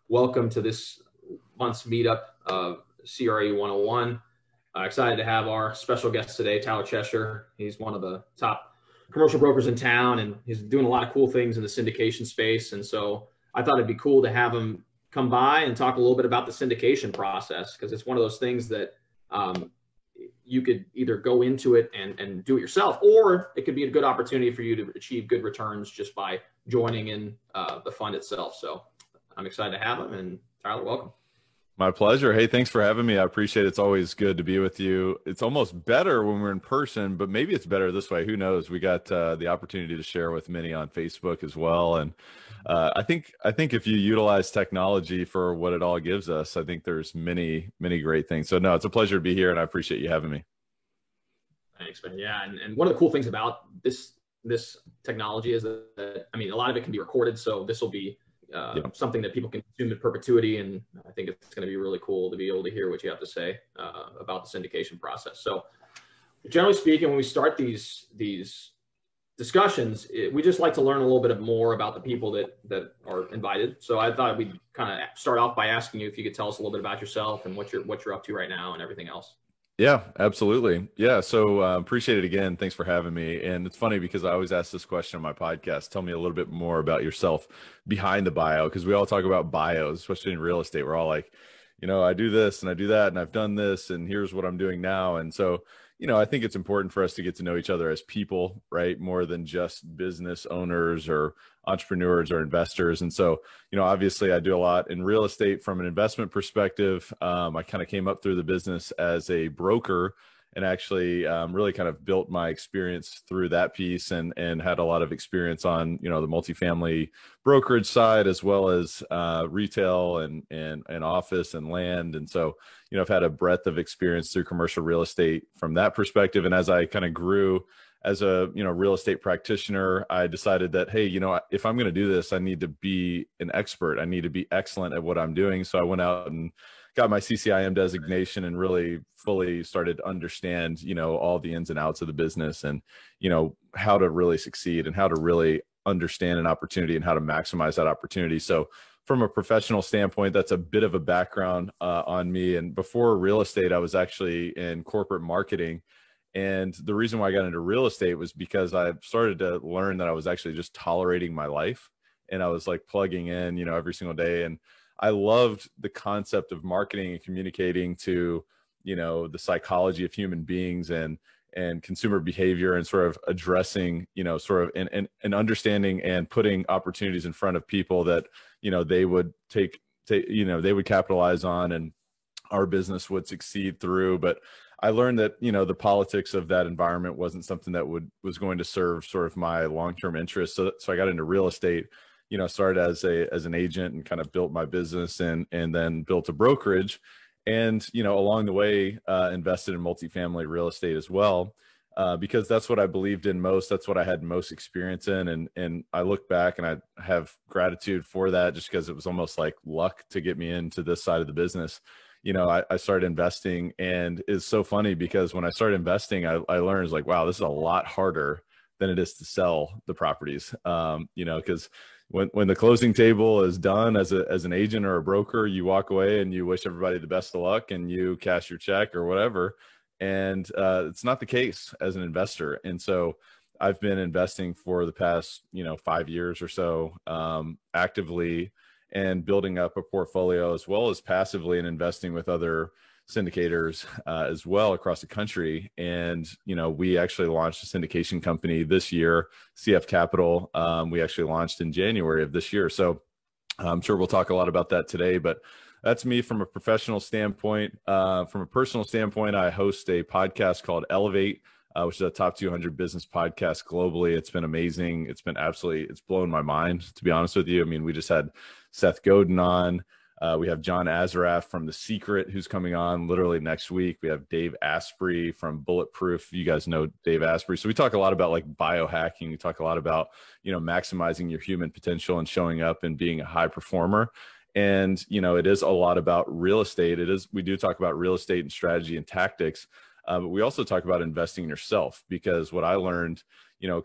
welcome to this month's meetup of CRE 101. Excited to have our special guest today, Tyler Cheshire. He's one of the top commercial brokers in town, and he's doing a lot of cool things in the syndication space. And so I thought it'd be cool to have him come by and talk a little bit about the syndication process, because it's one of those things that you could either go into it and do it yourself, or it could be a good opportunity for you to achieve good returns just by joining in the fund itself. So I'm excited to have him. And Tyler, welcome. My pleasure. Hey, thanks for having me. I appreciate it. It's always good to be with you. It's almost better when we're in person, but maybe it's better this way. Who knows? We got the opportunity to share with many on Facebook as well. And I think if you utilize technology for what it all gives us, I think there's many great things. So no, it's a pleasure to be here, and I appreciate you having me. Thanks, man. Yeah, and one of the cool things about this technology is that I mean, a lot of it can be recorded, so this will be something that people can consume in perpetuity, and I think it's going to be really cool to be able to hear what you have to say about the syndication process. So, generally speaking, when we start these discussions, we just like to learn a little bit more about the people that are invited. So I thought we'd kind of start off by asking you if you could tell us a little bit about yourself and what you're up to right now and everything else. Yeah, absolutely. Yeah. So appreciate it again. Thanks for having me. And it's funny because I always ask this question on my podcast. Tell me a little bit more about yourself behind the bio, because we all talk about bios, especially in real estate. We're all like, I do this and I do that and I've done this and here's what I'm doing now. And so, I think it's important for us to get to know each other as people, right? More than just business owners or entrepreneurs or investors. And so, obviously I do a lot in real estate from an investment perspective. I kind of came up through the business as a broker and actually really kind of built my experience through that piece and had a lot of experience on, the multifamily brokerage side, as well as retail and office and land. And so, I've had a breadth of experience through commercial real estate from that perspective. And as I kind of grew as a, real estate practitioner, I decided that, hey, if I'm going to do this, I need to be an expert. I need to be excellent at what I'm doing. So I went out and got my CCIM designation and really fully started to understand, all the ins and outs of the business and, how to really succeed and how to really understand an opportunity and how to maximize that opportunity. So from a professional standpoint, that's a bit of a background on me. And before real estate, I was actually in corporate marketing. And the reason why I got into real estate was because I started to learn that I was actually just tolerating my life. And I was like plugging in, every single day. And I loved the concept of marketing and communicating to, the psychology of human beings and consumer behavior and sort of addressing, sort of and understanding and putting opportunities in front of people that, they would they would capitalize on and our business would succeed through. But I learned that, the politics of that environment wasn't something that was going to serve sort of my long-term interests. So I got into real estate, started as an agent and kind of built my business and then built a brokerage. And, along the way, invested in multifamily real estate as well, because that's what I believed in most. That's what I had most experience in. And I look back and I have gratitude for that, just because it was almost like luck to get me into this side of the business. I started investing, and it's so funny because when I started investing, I learned like, wow, this is a lot harder than it is to sell the properties. Because when the closing table is done as an agent or a broker, you walk away and you wish everybody the best of luck and you cash your check or whatever. And it's not the case as an investor. And so I've been investing for the past, 5 years or so, actively, and building up a portfolio as well as passively and investing with other syndicators as well across the country. And, we actually launched a syndication company this year, CF Capital. We actually launched in January of this year. So I'm sure we'll talk a lot about that today, but that's me from a professional standpoint. From a personal standpoint, I host a podcast called Elevate, which is a top 200 business podcast globally. It's been amazing. It's blown my mind, to be honest with you. I mean, we just had Seth Godin on. We have John Azaraf from The Secret, who's coming on literally next week. We have Dave Asprey from Bulletproof. You guys know Dave Asprey. So we talk a lot about like biohacking. We talk a lot about, maximizing your human potential and showing up and being a high performer. And, it is a lot about real estate. We do talk about real estate and strategy and tactics. But we also talk about investing in yourself, because what I learned,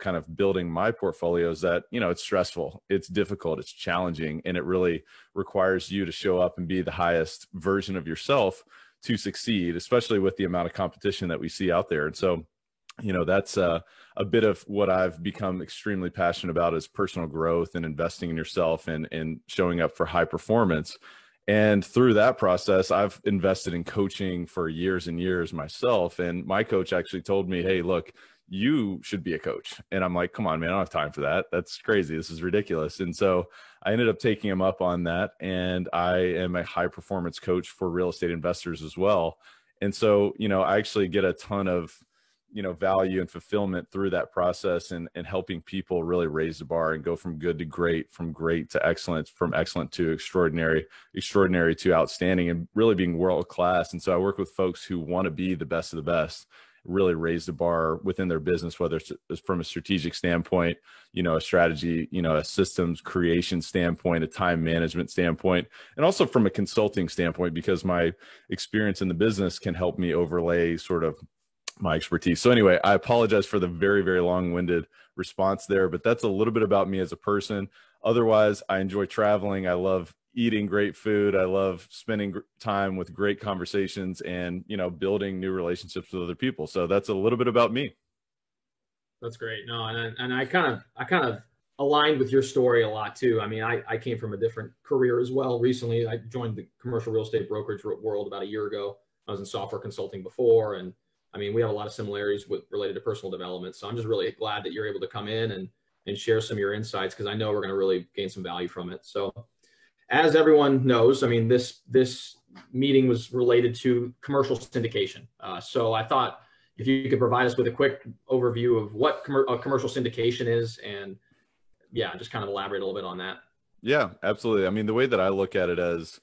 kind of building my portfolio is that, it's stressful, it's difficult, it's challenging, and it really requires you to show up and be the highest version of yourself to succeed, especially with the amount of competition that we see out there. And so, that's a bit of what I've become extremely passionate about, is personal growth and investing in yourself and showing up for high performance. And through that process, I've invested in coaching for years and years myself. And my coach actually told me, hey, look, you should be a coach. And I'm like, come on, man, I don't have time for that. That's crazy. This is ridiculous. And so I ended up taking him up on that. And I am a high performance coach for real estate investors as well. And so, I actually get a ton of, value and fulfillment through that process, and helping people really raise the bar and go from good to great, from great to excellent, from excellent to extraordinary, extraordinary to outstanding, and really being world class. And so I work with folks who want to be the best of the best, really raise the bar within their business, whether it's from a strategic standpoint, a strategy, a systems creation standpoint, a time management standpoint, and also from a consulting standpoint, because my experience in the business can help me overlay sort of my expertise. So anyway, I apologize for the very, very long-winded response there, but that's a little bit about me as a person. Otherwise, I enjoy traveling. I love eating great food. I love spending time with great conversations and, building new relationships with other people. So that's a little bit about me. That's great. No, and I kind of aligned with your story a lot too. I mean, I came from a different career as well. Recently, I joined the commercial real estate brokerage world about a year ago. I was in software consulting before, and I mean, we have a lot of similarities related to personal development. So I'm just really glad that you're able to come in and share some of your insights, because I know we're going to really gain some value from it. So as everyone knows, I mean, this meeting was related to commercial syndication. So I thought if you could provide us with a quick overview of what commercial syndication is, and just kind of elaborate a little bit on that. Yeah, absolutely. I mean, the way that I look at it as,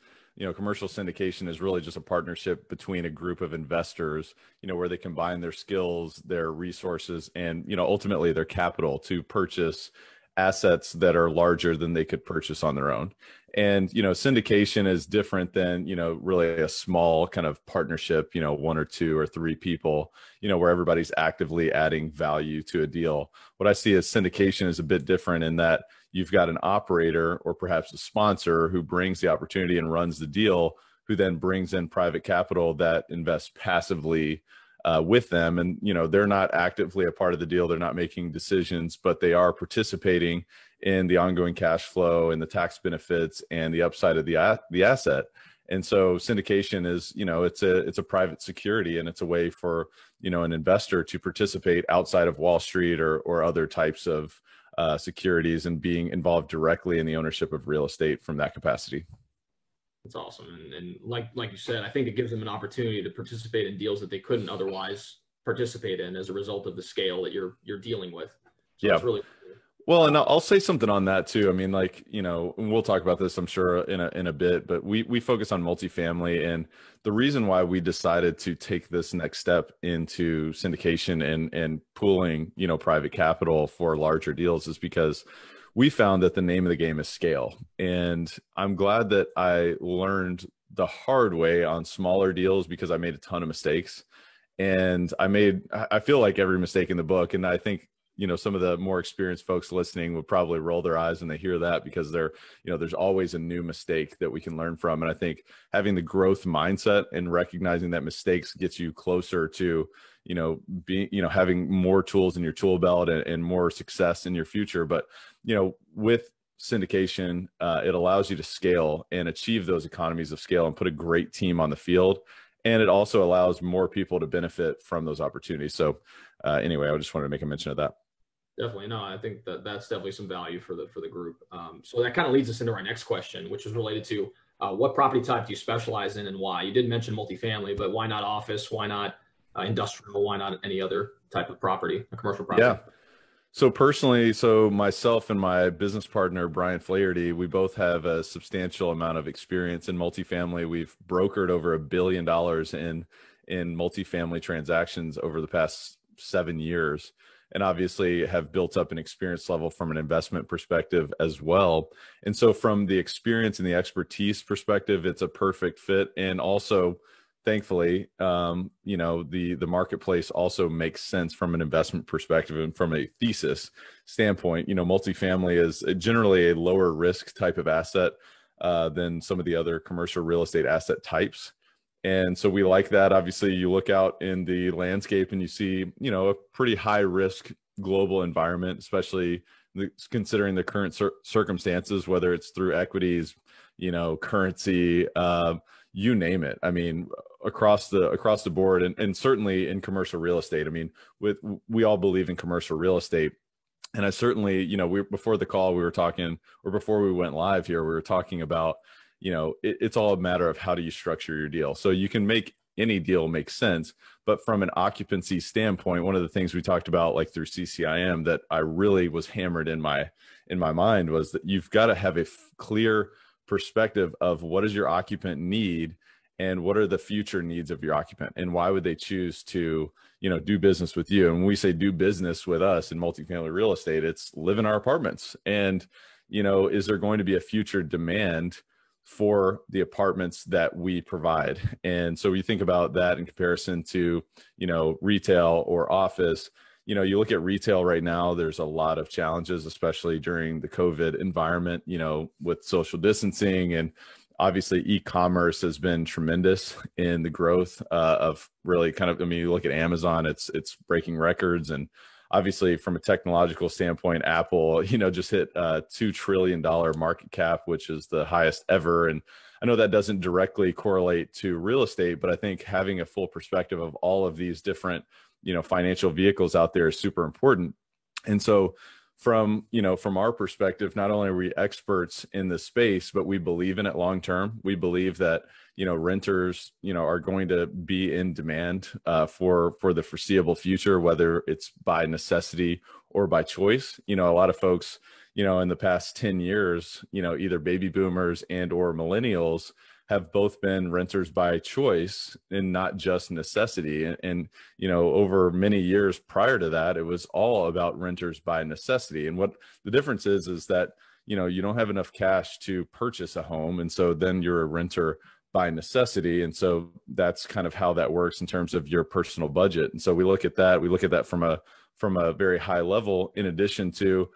commercial syndication is really just a partnership between a group of investors, where they combine their skills, their resources, and, ultimately their capital to purchase assets that are larger than they could purchase on their own. And, syndication is different than, really a small kind of partnership, one or two or three people, where everybody's actively adding value to a deal. What I see as syndication is a bit different in that you've got an operator or perhaps a sponsor who brings the opportunity and runs the deal, who then brings in private capital that invests passively with them. And, they're not actively a part of the deal. They're not making decisions, but they are participating in the ongoing cash flow and the tax benefits and the upside of the asset. And so syndication is, it's a private security, and it's a way for, an investor to participate outside of Wall Street or other types of securities, and being involved directly in the ownership of real estate from that capacity. That's awesome. And like you said, I think it gives them an opportunity to participate in deals that they couldn't otherwise participate in as a result of the scale that you're dealing with. So yeah. It's really cool. Well, and I'll say something on that too. I mean, and we'll talk about this, I'm sure, in a bit, but we focus on multifamily, and the reason why we decided to take this next step into syndication and pooling, private capital for larger deals is because we found that the name of the game is scale. And I'm glad that I learned the hard way on smaller deals, because I made a ton of mistakes, and I feel like every mistake in the book. And I think, some of the more experienced folks listening would probably roll their eyes when they hear that, because there's always a new mistake that we can learn from. And I think having the growth mindset and recognizing that mistakes gets you closer to, having more tools in your tool belt and more success in your future. But, with syndication, it allows you to scale and achieve those economies of scale and put a great team on the field. And it also allows more people to benefit from those opportunities. So anyway, I just wanted to make a mention of that. Definitely. No, I think that's definitely some value for the group. So that kind of leads us into our next question, which is related to what property type do you specialize in and why? You did mention multifamily, but why not office? Why not industrial? Why not any other type of property, a commercial property? Yeah. So personally, myself and my business partner, Brian Flaherty, we both have a substantial amount of experience in multifamily. We've brokered over $1 billion in multifamily transactions over the past 7 years, and obviously have built up an experience level from an investment perspective as well. And so from the experience and the expertise perspective, it's a perfect fit. And also thankfully, the marketplace also makes sense from an investment perspective and from a thesis standpoint. Multifamily is generally a lower risk type of asset than some of the other commercial real estate asset types. And so we like that. Obviously, you look out in the landscape and you see, a pretty high risk global environment, especially considering the current circumstances, whether it's through equities, currency, you name it. I mean, across the board, and certainly in commercial real estate. I mean, we all believe in commercial real estate. And I certainly, before the call, we were talking, or before we went live here, we were talking about, it's all a matter of how do you structure your deal. So you can make any deal make sense, but from an occupancy standpoint, one of the things we talked about, like through CCIM, that I really was hammered in my mind was that you've got to have a clear perspective of what does your occupant need and what are the future needs of your occupant, and why would they choose to do business with you. And when we say do business with us in multifamily real estate, it's live in our apartments. And is there going to be a future demand for the apartments that we provide? And so we think about that in comparison to retail or office. You look at retail right now, there's a lot of challenges, especially during the COVID environment, with social distancing. And obviously e-commerce has been tremendous in the growth of really you look at Amazon, it's breaking records. And obviously from a technological standpoint, Apple, just hit a $2 trillion market cap, which is the highest ever. And I know that doesn't directly correlate to real estate, but I think having a full perspective of all of these different financial vehicles out there is super important. And so from our perspective, not only are we experts in the space, but we believe in it long term. We believe that renters are going to be in demand for the foreseeable future, whether it's by necessity or by choice. A lot of folks in the past 10 years, either baby boomers and or millennials have both been renters by choice and not just necessity. And over many years prior to that, it was all about renters by necessity. And what the difference is that, you don't have enough cash to purchase a home. And so then you're a renter by necessity. And so that's kind of how that works in terms of your personal budget. And so we look at that from a very high level, in addition to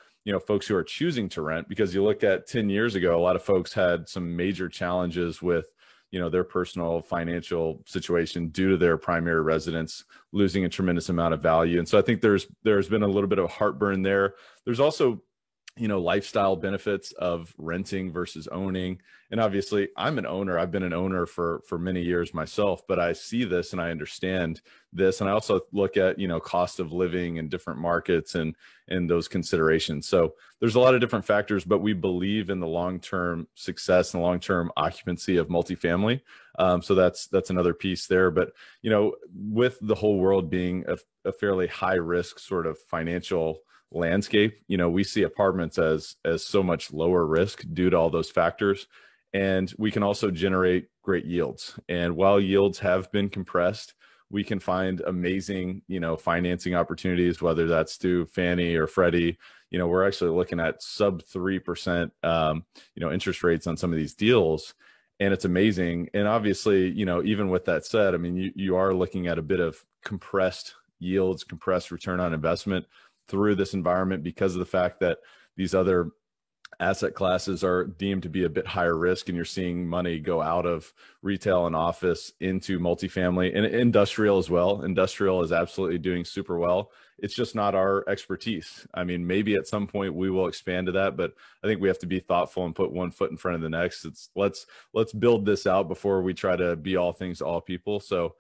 folks who are choosing to rent, because you look at 10 years ago, a lot of folks had some major challenges with, their personal financial situation due to their primary residence losing a tremendous amount of value. And so I think there's been a little bit of heartburn there. There's also, lifestyle benefits of renting versus owning. And obviously I'm an owner. I've been an owner for many years myself, but I see this and I understand this. And I also look at, cost of living in different markets and those considerations. So there's a lot of different factors, but we believe in the long-term success and long-term occupancy of multifamily. So that's another piece there. But, with the whole world being a fairly high risk sort of financial landscape, we see apartments as so much lower risk due to all those factors. And we can also generate great yields. And while yields have been compressed, we can find amazing, financing opportunities, whether that's through Fannie or Freddie. We're actually looking at sub 3%, interest rates on some of these deals. And it's amazing. And obviously, even with that said, I mean, you are looking at a bit of compressed yields, compressed return on investment through this environment because of the fact that these other asset classes are deemed to be a bit higher risk, and you're seeing money go out of retail and office into multifamily and industrial as well. Industrial is absolutely doing super well. It's just not our expertise. I mean, maybe at some point we will expand to that, but I think we have to be thoughtful and put one foot in front of the next. Let's build this out before we try to be all things to all people. So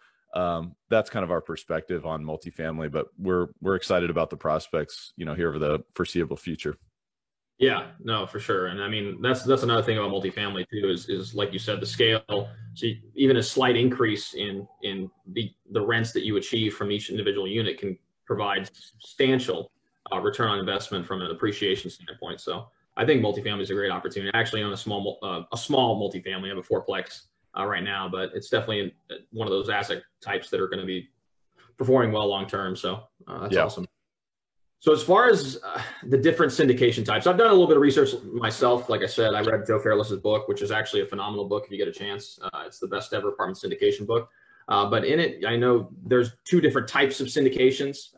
that's kind of our perspective on multifamily, but we're excited about the prospects, here over the foreseeable future. Yeah, no, for sure. And I mean, that's another thing about multifamily too, is like you said, the scale. So even a slight increase in the rents that you achieve from each individual unit can provide substantial return on investment from an appreciation standpoint. So I think multifamily is a great opportunity. I actually own a small multifamily. I have a fourplex right now, but it's definitely one of those asset types that are going to be performing well long term. So that's awesome. So as far as the different syndication types, I've done a little bit of research myself. Like I said, I read Joe Fairless's book, which is actually a phenomenal book if you get a chance. It's the best ever apartment syndication book. But in it, I know there's two different types of syndications,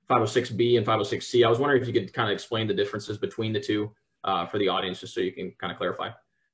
506B and 506C. I was wondering if you could kind of explain the differences between the two for the audience, just so you can kind of clarify.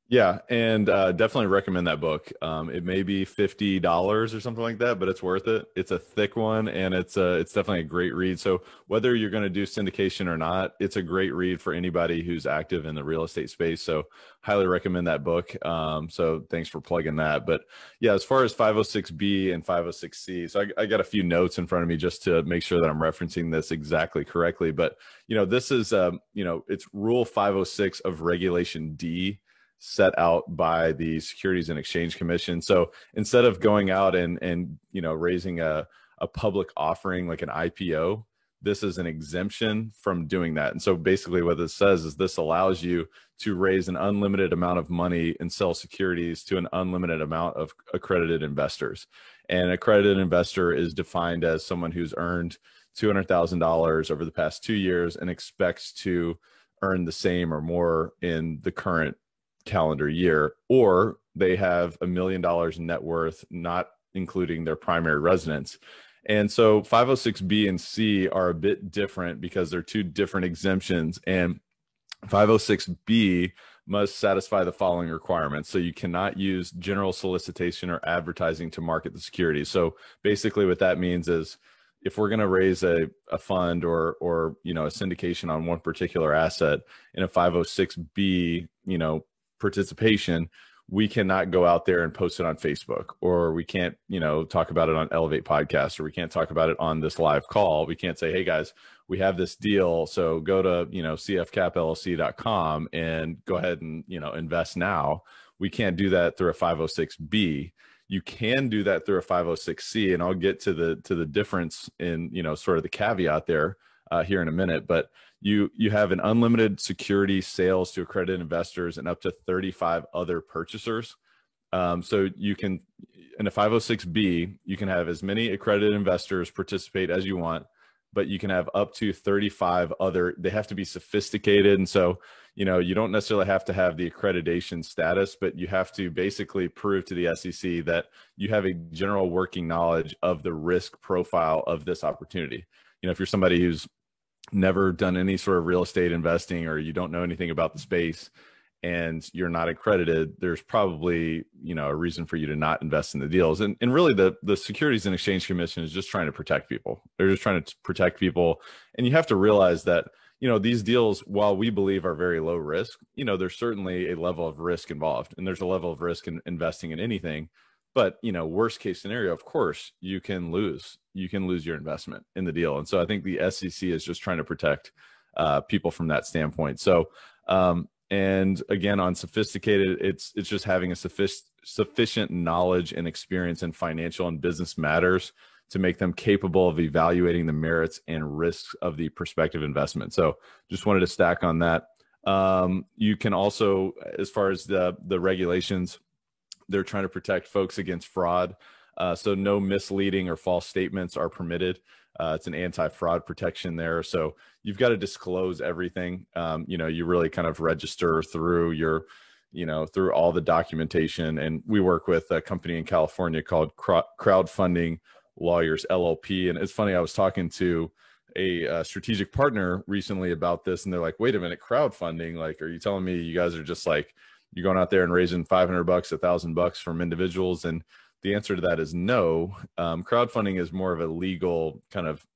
Yeah, and definitely recommend that book. It may be $50 or something like that, but it's worth it. It's a thick one, and it's definitely a great read. So whether you're going to do syndication or not, it's a great read for anybody who's active in the real estate space. So highly recommend that book. So thanks for plugging that. But yeah, as far as 506B and 506C, so I got a few notes in front of me just to make sure that I'm referencing this exactly correctly. But this is it's Rule 506 of Regulation D, set out by the Securities and Exchange Commission. So instead of going out and raising a public offering like an IPO, this is an exemption from doing that. And so basically what this says is this allows you to raise an unlimited amount of money and sell securities to an unlimited amount of accredited investors. And an accredited investor is defined as someone who's earned $200,000 over the past 2 years and expects to earn the same or more in the current calendar year, or they have $1 million net worth, not including their primary residence. And so 506B and C are a bit different because they're two different exemptions, and 506B must satisfy the following requirements. So you cannot use general solicitation or advertising to market the security. So basically what that means is if we're going to raise a fund or a syndication on one particular asset in a 506B, participation, we cannot go out there and post it on Facebook, or we can't, talk about it on Elevate Podcast, or we can't talk about it on this live call. We can't say, hey guys, we have this deal, so go to, cfcapllc.com and go ahead and, invest now. We can't do that through a 506B. You can do that through a 506C, and I'll get to the difference in, sort of the caveat there here in a minute. But you have an unlimited security sales to accredited investors and up to 35 other purchasers. So you can, in a 506B, you can have as many accredited investors participate as you want, but you can have up to 35 other, they have to be sophisticated. And so, you don't necessarily have to have the accreditation status, but you have to basically prove to the SEC that you have a general working knowledge of the risk profile of this opportunity. If you're somebody who's never done any sort of real estate investing, or you don't know anything about the space and you're not accredited, there's probably, a reason for you to not invest in the deals. And really the Securities and Exchange Commission is just trying to protect people. They're just trying to protect people. And you have to realize that, these deals, while we believe are very low risk, there's certainly a level of risk involved, and there's a level of risk in investing in anything. But, worst case scenario, of course, you can lose your investment in the deal. And so I think the SEC is just trying to protect people from that standpoint. So, and again, on sophisticated, it's just having a sufficient knowledge and experience in financial and business matters to make them capable of evaluating the merits and risks of the prospective investment. So just wanted to stack on that. You can also, as far as the regulations, they're trying to protect folks against fraud. So no misleading or false statements are permitted. It's an anti-fraud protection there. So you've got to disclose everything. You really kind of register through your, through all the documentation. And we work with a company in California called Crowdfunding Lawyers LLP. And it's funny, I was talking to a strategic partner recently about this, and they're like, wait a minute, crowdfunding? Like, are you telling me you guys are just like, you're going out there and raising $500, $1,000 from individuals? And the answer to that is no. Crowdfunding is more of a legal kind of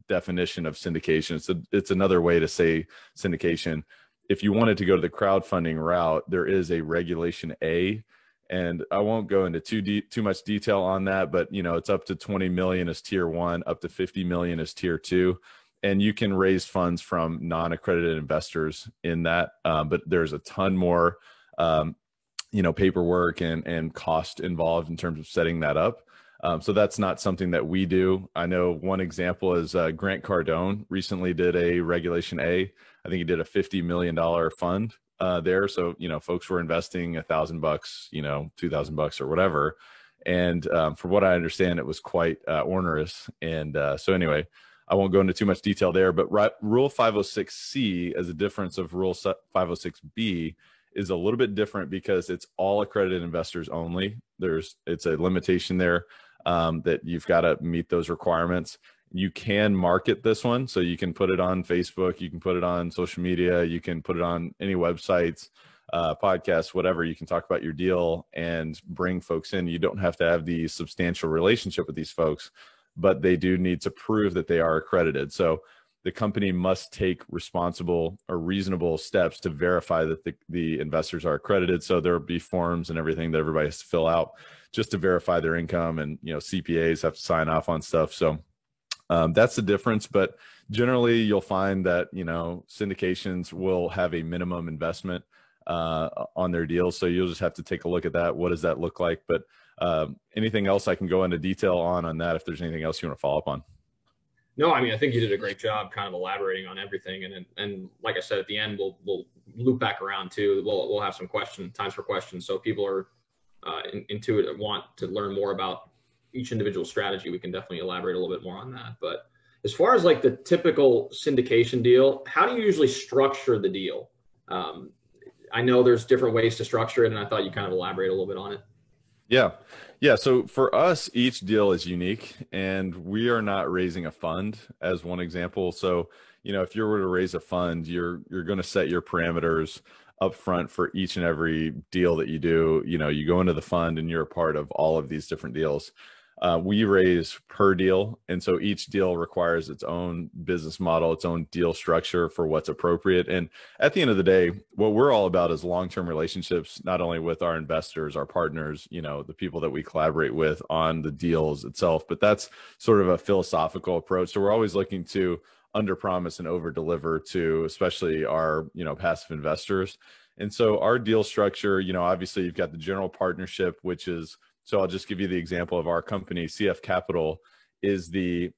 definition of syndication. It's another way to say syndication. If you wanted to go to the crowdfunding route, there is a Regulation A, and I won't go into too much detail on that, but it's up to 20 million as tier 1, up to 50 million as tier 2. And you can raise funds from non-accredited investors in that. But there's a ton more paperwork and cost involved in terms of setting that up. So that's not something that we do. I know one example is Grant Cardone recently did a Regulation A. I think he did a $50 million fund there. So, folks were investing $1,000, $2,000 or whatever. And from what I understand, it was quite onerous. And so anyway, I won't go into too much detail there, but Rule 506C, as a difference of Rule 506B, is a little bit different because it's all accredited investors only. It's a limitation there, that you've got to meet those requirements. You can market this one. So you can put it on Facebook, you can put it on social media, you can put it on any websites, podcasts, whatever. You can talk about your deal and bring folks in. You don't have to have the substantial relationship with these folks, but they do need to prove that they are accredited. So the company must take responsible or reasonable steps to verify that the investors are accredited. So there'll be forms and everything that everybody has to fill out just to verify their income, and CPAs have to sign off on stuff. So that's the difference. But generally, you'll find that syndications will have a minimum investment on their deals. So you'll just have to take a look at that. What does that look like? But anything else I can go into detail on that if there's anything else you want to follow up on. No, I mean, I think you did a great job kind of elaborating on everything. And like I said, at the end, we'll loop back around too. We'll have some times for questions. So if people are into it and want to learn more about each individual strategy, we can definitely elaborate a little bit more on that. But as far as like the typical syndication deal, how do you usually structure the deal? I know there's different ways to structure it, and I thought you kind of elaborate a little bit on it. Yeah. So for us, each deal is unique, and we are not raising a fund as one example. So, if you were to raise a fund, you're going to set your parameters up front for each and every deal that you do. You go into the fund and you're a part of all of these different deals. We raise per deal. And so each deal requires its own business model, its own deal structure for what's appropriate. And at the end of the day, what we're all about is long-term relationships, not only with our investors, our partners, the people that we collaborate with on the deals itself, but that's sort of a philosophical approach. So we're always looking to under promise and over deliver to especially our, passive investors. And so our deal structure, obviously you've got the general partnership, which is, so I'll just give you the example of our company. CF Capital is the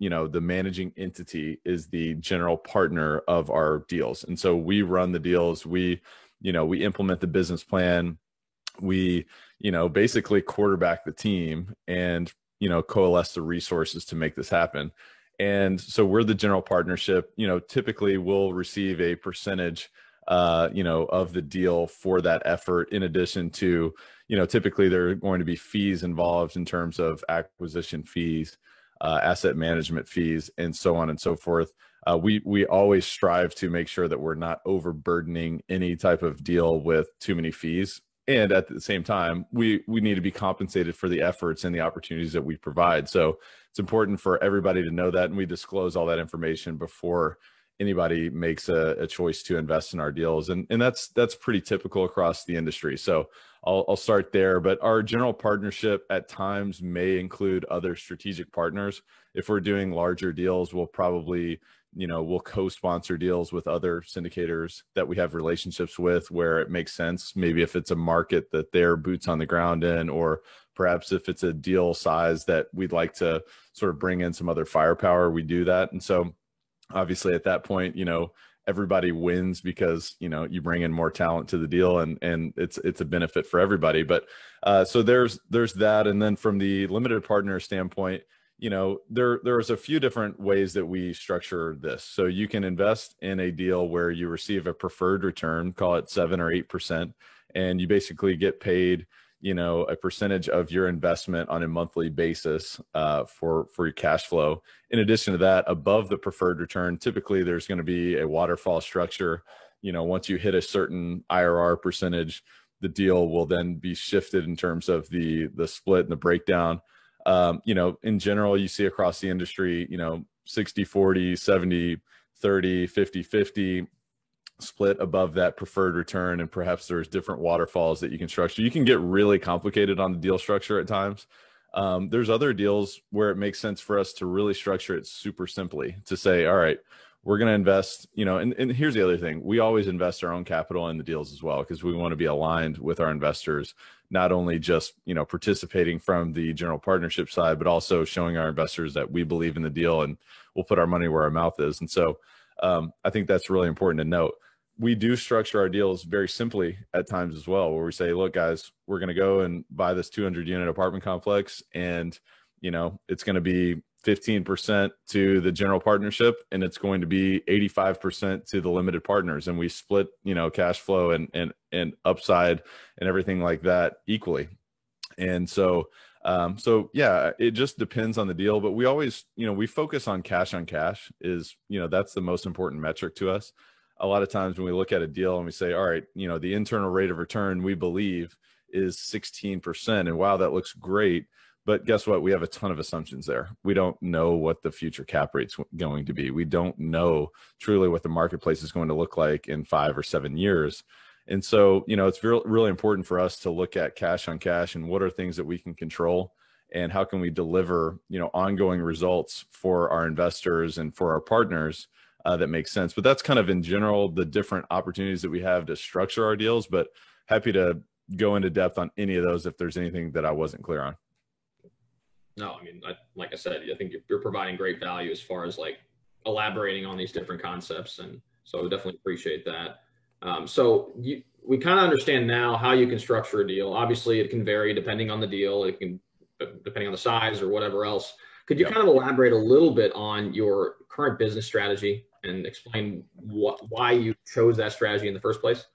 managing entity, is the general partner of our deals. And so we run the deals. We implement the business plan. We, basically quarterback the team and, coalesce the resources to make this happen. And so we're the general partnership. Typically we'll receive a percentage of the deal for that effort. In addition to, typically there are going to be fees involved in terms of acquisition fees, asset management fees, and so on and so forth. We always strive to make sure that we're not overburdening any type of deal with too many fees. And at the same time, we need to be compensated for the efforts and the opportunities that we provide. So it's important for everybody to know that, and we disclose all that information before anybody makes a choice to invest in our deals. And that's pretty typical across the industry. So I'll start there, but our general partnership at times may include other strategic partners. If we're doing larger deals, we'll probably, we'll co-sponsor deals with other syndicators that we have relationships with where it makes sense. Maybe if it's a market that they're boots on the ground in, or perhaps if it's a deal size that we'd like to sort of bring in some other firepower, we do that. And so obviously at that point, everybody wins because, you bring in more talent to the deal, and it's a benefit for everybody. But so there's that. And then from the limited partner standpoint, there's a few different ways that we structure this. So you can invest in a deal where you receive a preferred return, call it 7 or 8%, and you basically get paid a percentage of your investment on a monthly basis for your cash flow. In addition to that, above the preferred return, typically there's going to be a waterfall structure. Once you hit a certain IRR percentage, the deal will then be shifted in terms of the split and the breakdown. In general, you see across the industry, 60-40, 70-30, 50-50 split above that preferred return, and perhaps there's different waterfalls that you can structure. You can get really complicated on the deal structure at times. There's other deals where it makes sense for us to really structure it super simply, to say, all right, we're going to invest, and here's the other thing. We always invest our own capital in the deals as well, because we want to be aligned with our investors, not only just, participating from the general partnership side, but also showing our investors that we believe in the deal and we'll put our money where our mouth is. And so I think that's really important to note. We do structure our deals very simply at times as well, where we say, look, guys, we're going to go and buy this 200 unit apartment complex, and, it's going to be 15% to the general partnership, and it's going to be 85% to the limited partners. And we split, cash flow and upside and everything like that equally. And so, yeah, it just depends on the deal, but we always, we focus on cash is, that's the most important metric to us. A lot of times when we look at a deal and we say, all right, the internal rate of return we believe is 16%. And wow, that looks great. But guess what? We have a ton of assumptions there. We don't know what the future cap rate's going to be. We don't know truly what the marketplace is going to look like in 5 or 7 years. And so, it's really important for us to look at cash on cash and what are things that we can control and how can we deliver, ongoing results for our investors and for our partners that makes sense. But that's kind of in general the different opportunities that we have to structure our deals. But happy to go into depth on any of those if there's anything that I wasn't clear on. No, I mean, like I said, I think you're providing great value as far as like elaborating on these different concepts. And so I definitely appreciate that. We kind of understand now how you can structure a deal. Obviously, it can vary depending on the deal. It can, depending on the size or whatever else. Could you kind of elaborate a little bit on your current business strategy and explain why you chose that strategy in the first place?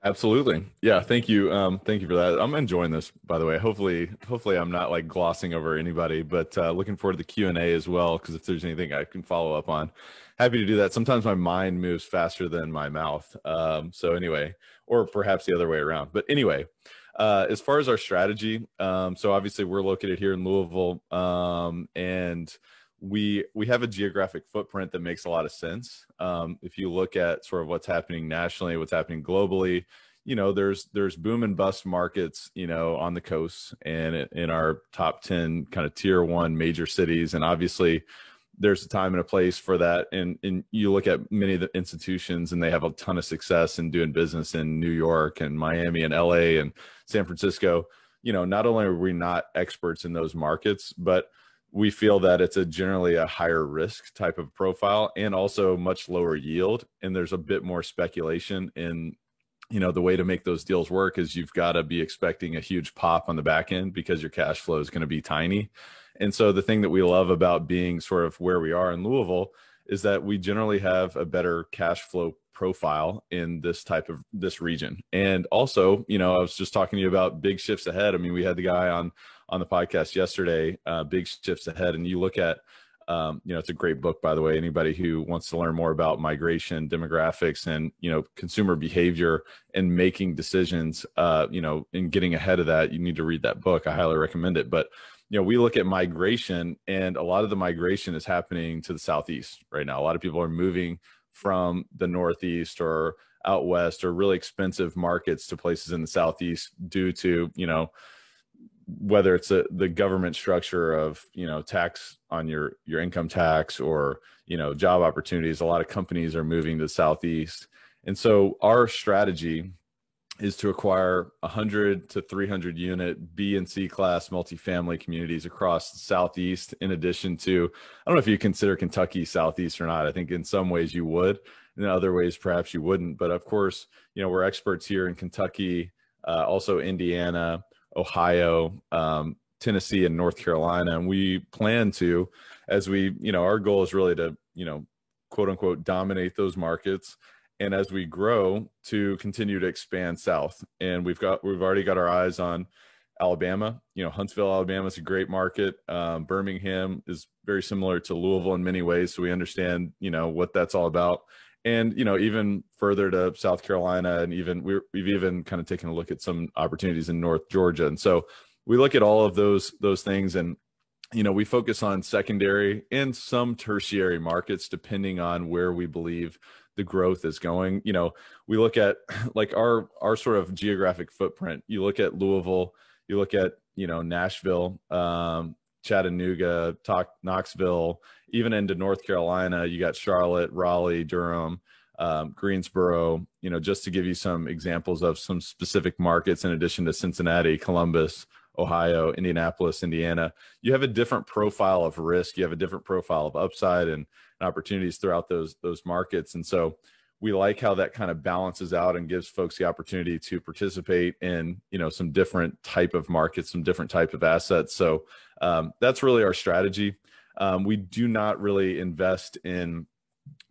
Absolutely. Yeah. Thank you. Thank you for that. I'm enjoying this, by the way. Hopefully I'm not like glossing over anybody, but looking forward to the Q&A as well. Cause if there's anything I can follow up on, happy to do that. Sometimes my mind moves faster than my mouth. So anyway, or perhaps the other way around, but anyway, as far as our strategy, so obviously we're located here in Louisville, and we have a geographic footprint that makes a lot of sense. If you look at sort of what's happening nationally, what's happening globally, there's boom and bust markets, on the coast and in our top 10 kind of tier 1 major cities. And obviously there's a time and a place for that. And you look at many of the institutions and they have a ton of success in doing business in New York and Miami and LA and San Francisco. Not only are we not experts in those markets, but we feel that it's generally a higher risk type of profile and also much lower yield. And there's a bit more speculation in, the way to make those deals work is you've got to be expecting a huge pop on the back end because your cash flow is going to be tiny. And so the thing that we love about being sort of where we are in Louisville is that we generally have a better cash flow profile in this region. And also, I was just talking to you about big shifts ahead. I mean, we had the guy on the podcast yesterday, Big Shifts Ahead. And you look at, it's a great book, by the way. Anybody who wants to learn more about migration, demographics, and, consumer behavior and making decisions, and getting ahead of that, you need to read that book. I highly recommend it. But, we look at migration, and a lot of the migration is happening to the Southeast right now. A lot of people are moving from the Northeast or out West or really expensive markets to places in the Southeast due to, whether it's the government structure of, tax on your income tax or, job opportunities. A lot of companies are moving to the Southeast. And so our strategy is to acquire 100 to 300 unit B and C class multifamily communities across the Southeast. In addition to, I don't know if you consider Kentucky Southeast or not. I think in some ways you would, in other ways, perhaps you wouldn't. But of course, we're experts here in Kentucky, also Indiana, Ohio, Tennessee, and North Carolina. And we plan to, as we, our goal is really to, quote unquote, dominate those markets. And as we grow, to continue to expand south. And we've already got our eyes on Alabama. Huntsville, Alabama is a great market. Birmingham is very similar to Louisville in many ways. So we understand, what that's all about. And, even further to South Carolina, and we've even kind of taken a look at some opportunities in North Georgia. And so we look at all of those things, and, we focus on secondary and some tertiary markets, depending on where we believe the growth is going. We look at like our sort of geographic footprint. You look at Louisville, you look at, Nashville, Chattanooga, Knoxville, even into North Carolina, you got Charlotte, Raleigh, Durham, Greensboro, just to give you some examples of some specific markets in addition to Cincinnati, Columbus, Ohio, Indianapolis, Indiana. You have a different profile of risk. You have a different profile of upside and opportunities throughout those markets. And so we like how that kind of balances out and gives folks the opportunity to participate in, some different type of markets, some different type of assets. So that's really our strategy. We do not really invest in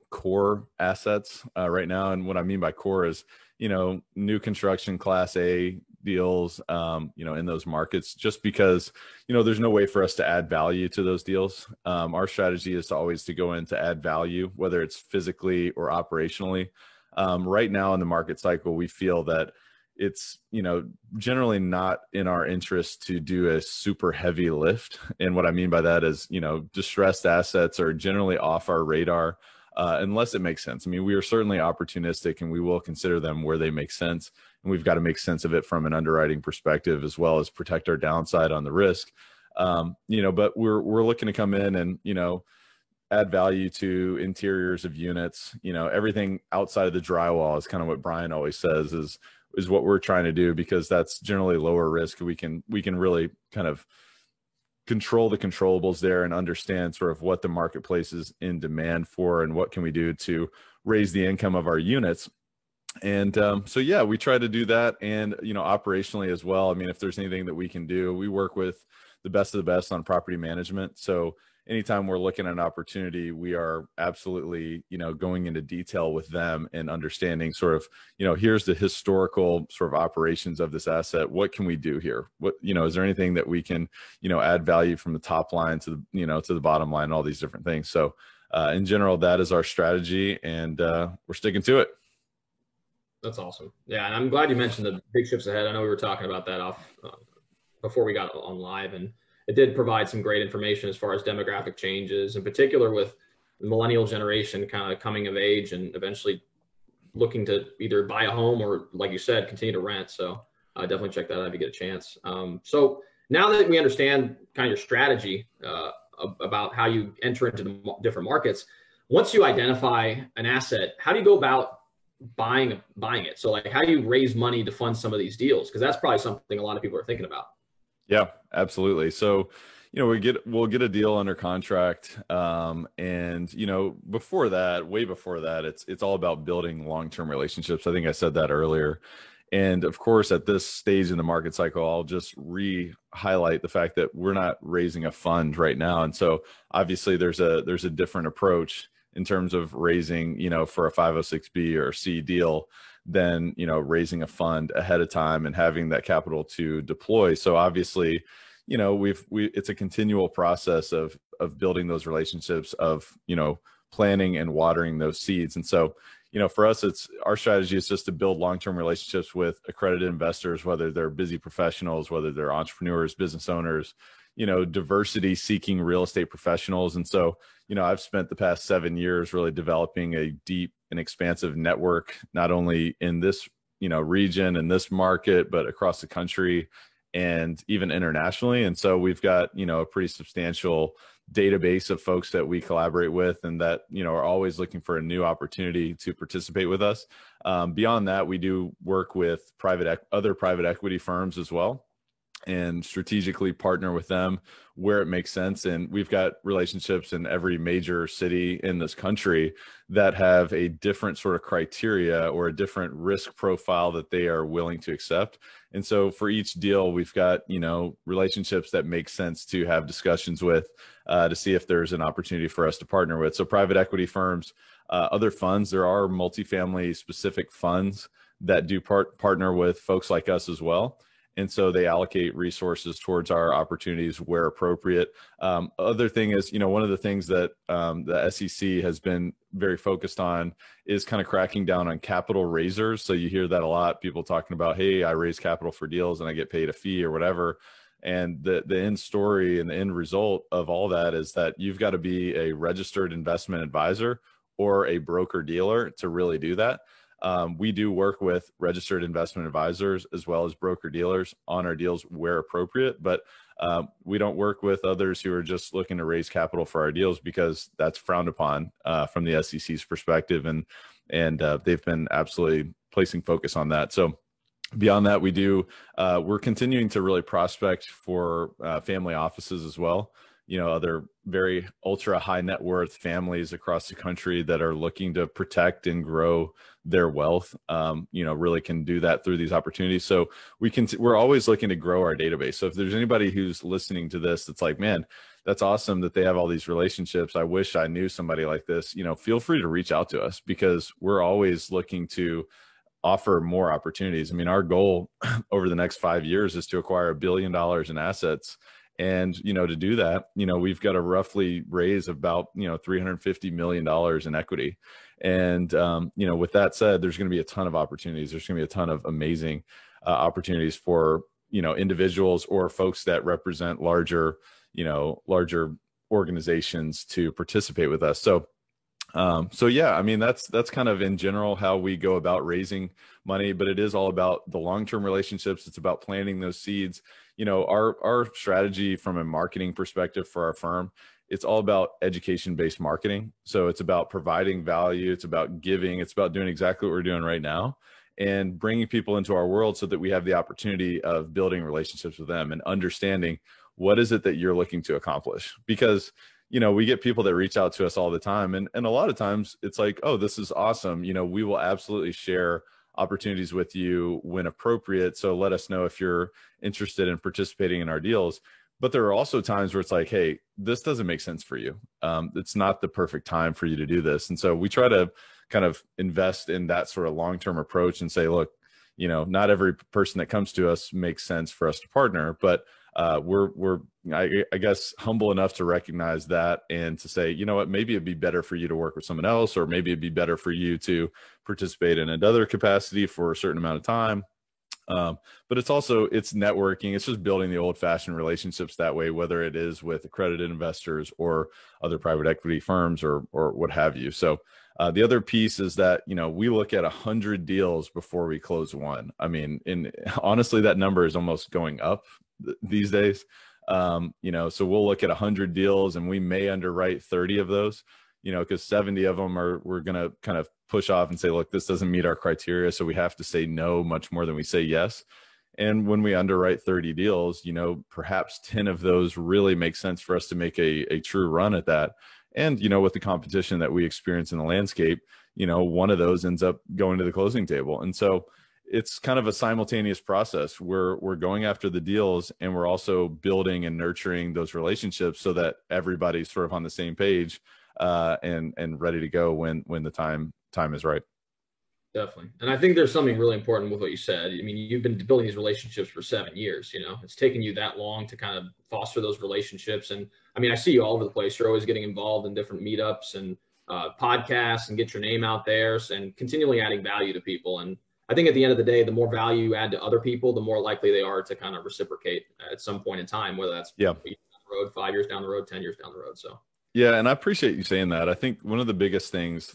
core assets right now. And what I mean by core is, new construction class A deals, in those markets, just because, there's no way for us to add value to those deals. Our strategy is to always to go in to add value, whether it's physically or operationally. Right now in the market cycle, we feel that it's, generally not in our interest to do a super heavy lift. And what I mean by that is, distressed assets are generally off our radar unless it makes sense. I mean, we are certainly opportunistic and we will consider them where they make sense. And we've got to make sense of it from an underwriting perspective, as well as protect our downside on the risk. But we're looking to come in and, add value to interiors of units. Everything outside of the drywall is kind of what Brian always says is what we're trying to do, because that's generally lower risk. We can really kind of control the controllables there and understand sort of what the marketplace is in demand for and what can we do to raise the income of our units. And we try to do that. And, operationally as well. I mean, if there's anything that we can do, we work with the best of the best on property management. So anytime we're looking at an opportunity, we are absolutely, going into detail with them and understanding sort of, here's the historical sort of operations of this asset. What can we do here? What, is there anything that we can, add value from the top line to the, to the bottom line, all these different things. So in general, that is our strategy, and we're sticking to it. That's awesome. Yeah. And I'm glad you mentioned the big shifts ahead. I know we were talking about that off before we got on live, and it did provide some great information as far as demographic changes, in particular with the millennial generation kind of coming of age and eventually looking to either buy a home or, like you said, continue to rent. So definitely check that out if you get a chance. So now that we understand kind of your strategy about how you enter into the different markets, once you identify an asset, how do you go about buying it? So like, how do you raise money to fund some of these deals? Because that's probably something a lot of people are thinking about. Yeah, absolutely. So, we'll get a deal under contract. And, before that, way before that, it's all about building long-term relationships. I think I said that earlier. And of course, at this stage in the market cycle, I'll just highlight the fact that we're not raising a fund right now. And so obviously there's a different approach in terms of raising, for a 506B or C deal than, raising a fund ahead of time and having that capital to deploy. So obviously, it's a continual process of building those relationships, of, planting and watering those seeds. And so, for us, our strategy is just to build long-term relationships with accredited investors, whether they're busy professionals, whether they're entrepreneurs, business owners, diversity seeking real estate professionals. And so, I've spent the past 7 years really developing a deep and expansive network, not only in this, region and this market, but across the country and even internationally. And so we've got, a pretty substantial database of folks that we collaborate with and that, are always looking for a new opportunity to participate with us. Beyond that, we do work with other private equity firms as well, and strategically partner with them where it makes sense. And we've got relationships in every major city in this country that have a different sort of criteria or a different risk profile that they are willing to accept. And so for each deal, we've got, relationships that make sense to have discussions with to see if there's an opportunity for us to partner with. So private equity firms, other funds, there are multifamily specific funds that do partner with folks like us as well. And so they allocate resources towards our opportunities where appropriate. Other thing is, one of the things that the SEC has been very focused on is kind of cracking down on capital raisers. So you hear that a lot, people talking about, hey, I raise capital for deals and I get paid a fee or whatever. And the end story and the end result of all that is that you've got to be a registered investment advisor or a broker dealer to really do that. We do work with registered investment advisors as well as broker dealers on our deals where appropriate, but we don't work with others who are just looking to raise capital for our deals because that's frowned upon from the SEC's perspective, and they've been absolutely placing focus on that. So beyond that, we're continuing to really prospect for family offices as well. other very ultra high net worth families across the country that are looking to protect and grow their wealth, really can do that through these opportunities. So we're always looking to grow our database. So if there's anybody who's listening to this that's like, man, that's awesome that they have all these relationships, I wish I knew somebody like this, feel free to reach out to us, because we're always looking to offer more opportunities. I mean, our goal over the next 5 years is to acquire $1 billion in assets. And, to do that, we've got to roughly raise about, $350 million in equity. And, with that said, there's going to be a ton of opportunities. There's going to be a ton of amazing opportunities for, individuals or folks that represent larger organizations to participate with us. So yeah, I mean, that's kind of in general how we go about raising money, but it is all about the long-term relationships. It's about planting those seeds. Our strategy from a marketing perspective for our firm, it's all about education-based marketing. So it's about providing value. It's about giving. It's about doing exactly what we're doing right now and bringing people into our world so that we have the opportunity of building relationships with them and understanding what is it that you're looking to accomplish. Because we get people that reach out to us all the time. And a lot of times it's like, oh, this is awesome. We will absolutely share opportunities with you when appropriate. So let us know if you're interested in participating in our deals. But there are also times where it's like, hey, this doesn't make sense for you. It's not the perfect time for you to do this. And so we try to kind of invest in that sort of long-term approach and say, look, not every person that comes to us makes sense for us to partner, but we're I guess humble enough to recognize that and to say, you know what, maybe it'd be better for you to work with someone else, or maybe it'd be better for you to participate in another capacity for a certain amount of time. But it's networking. It's just building the old fashioned relationships that way, whether it is with accredited investors or other private equity firms or what have you. So the other piece is that, we look at 100 deals before we close one. I mean, honestly, that number is almost going up these days. So we'll look at 100 deals and we may underwrite 30 of those, because 70 of them we're going to kind of push off and say, look, this doesn't meet our criteria. So we have to say no much more than we say yes. And when we underwrite 30 deals, perhaps 10 of those really make sense for us to make a true run at that. And, with the competition that we experience in the landscape, one of those ends up going to the closing table. And so it's kind of a simultaneous process. We're going after the deals, and we're also building and nurturing those relationships so that everybody's sort of on the same page and ready to go when the time is right. Definitely. And I think there's something really important with what you said. I mean, you've been building these relationships for 7 years, it's taken you that long to kind of foster those relationships. And I mean, I see you all over the place. You're always getting involved in different meetups and podcasts and get your name out there and continually adding value to people. And I think at the end of the day, the more value you add to other people, the more likely they are to kind of reciprocate at some point in time, whether that's down the road, 5 years down the road, 10 years down the road. So, yeah. And I appreciate you saying that. I think one of the biggest things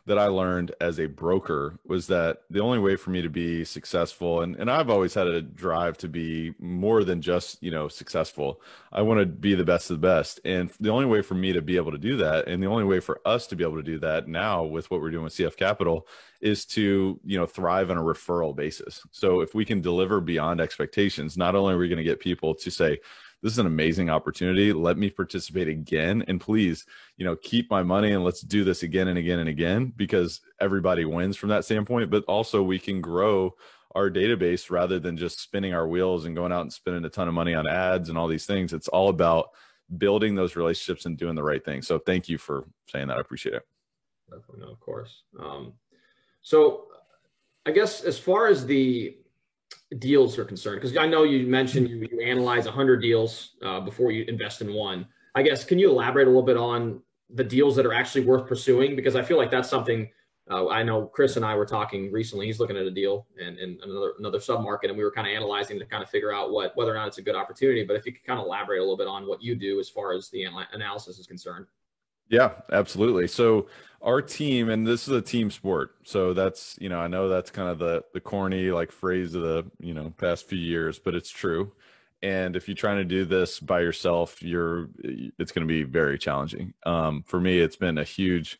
that I learned as a broker was that the only way for me to be successful, and I've always had a drive to be more than just, successful. I want to be the best of the best. And the only way for me to be able to do that, and the only way for us to be able to do that now with what we're doing with CF Capital, is to, thrive on a referral basis. So if we can deliver beyond expectations, not only are we going to get people to say, this is an amazing opportunity, let me participate again, and please, keep my money and let's do this again and again and again, because everybody wins from that standpoint. But also we can grow our database rather than just spinning our wheels and going out and spending a ton of money on ads and all these things. It's all about building those relationships and doing the right thing. So thank you for saying that. I appreciate it. Definitely. No, of course. So I guess as far as the deals are concerned, because I know you mentioned you analyze 100 deals before you invest in one. I guess, can you elaborate a little bit on the deals that are actually worth pursuing? Because I feel like that's something I know Chris and I were talking recently. He's looking at a deal in another submarket, and we were kind of analyzing to kind of figure out whether or not it's a good opportunity. But if you could kind of elaborate a little bit on what you do as far as the analysis is concerned. Yeah, absolutely. So our team, and this is a team sport. So that's, I know that's kind of the corny phrase of the, past few years, but it's true. And if you're trying to do this by yourself, it's going to be very challenging. For me, it's been a huge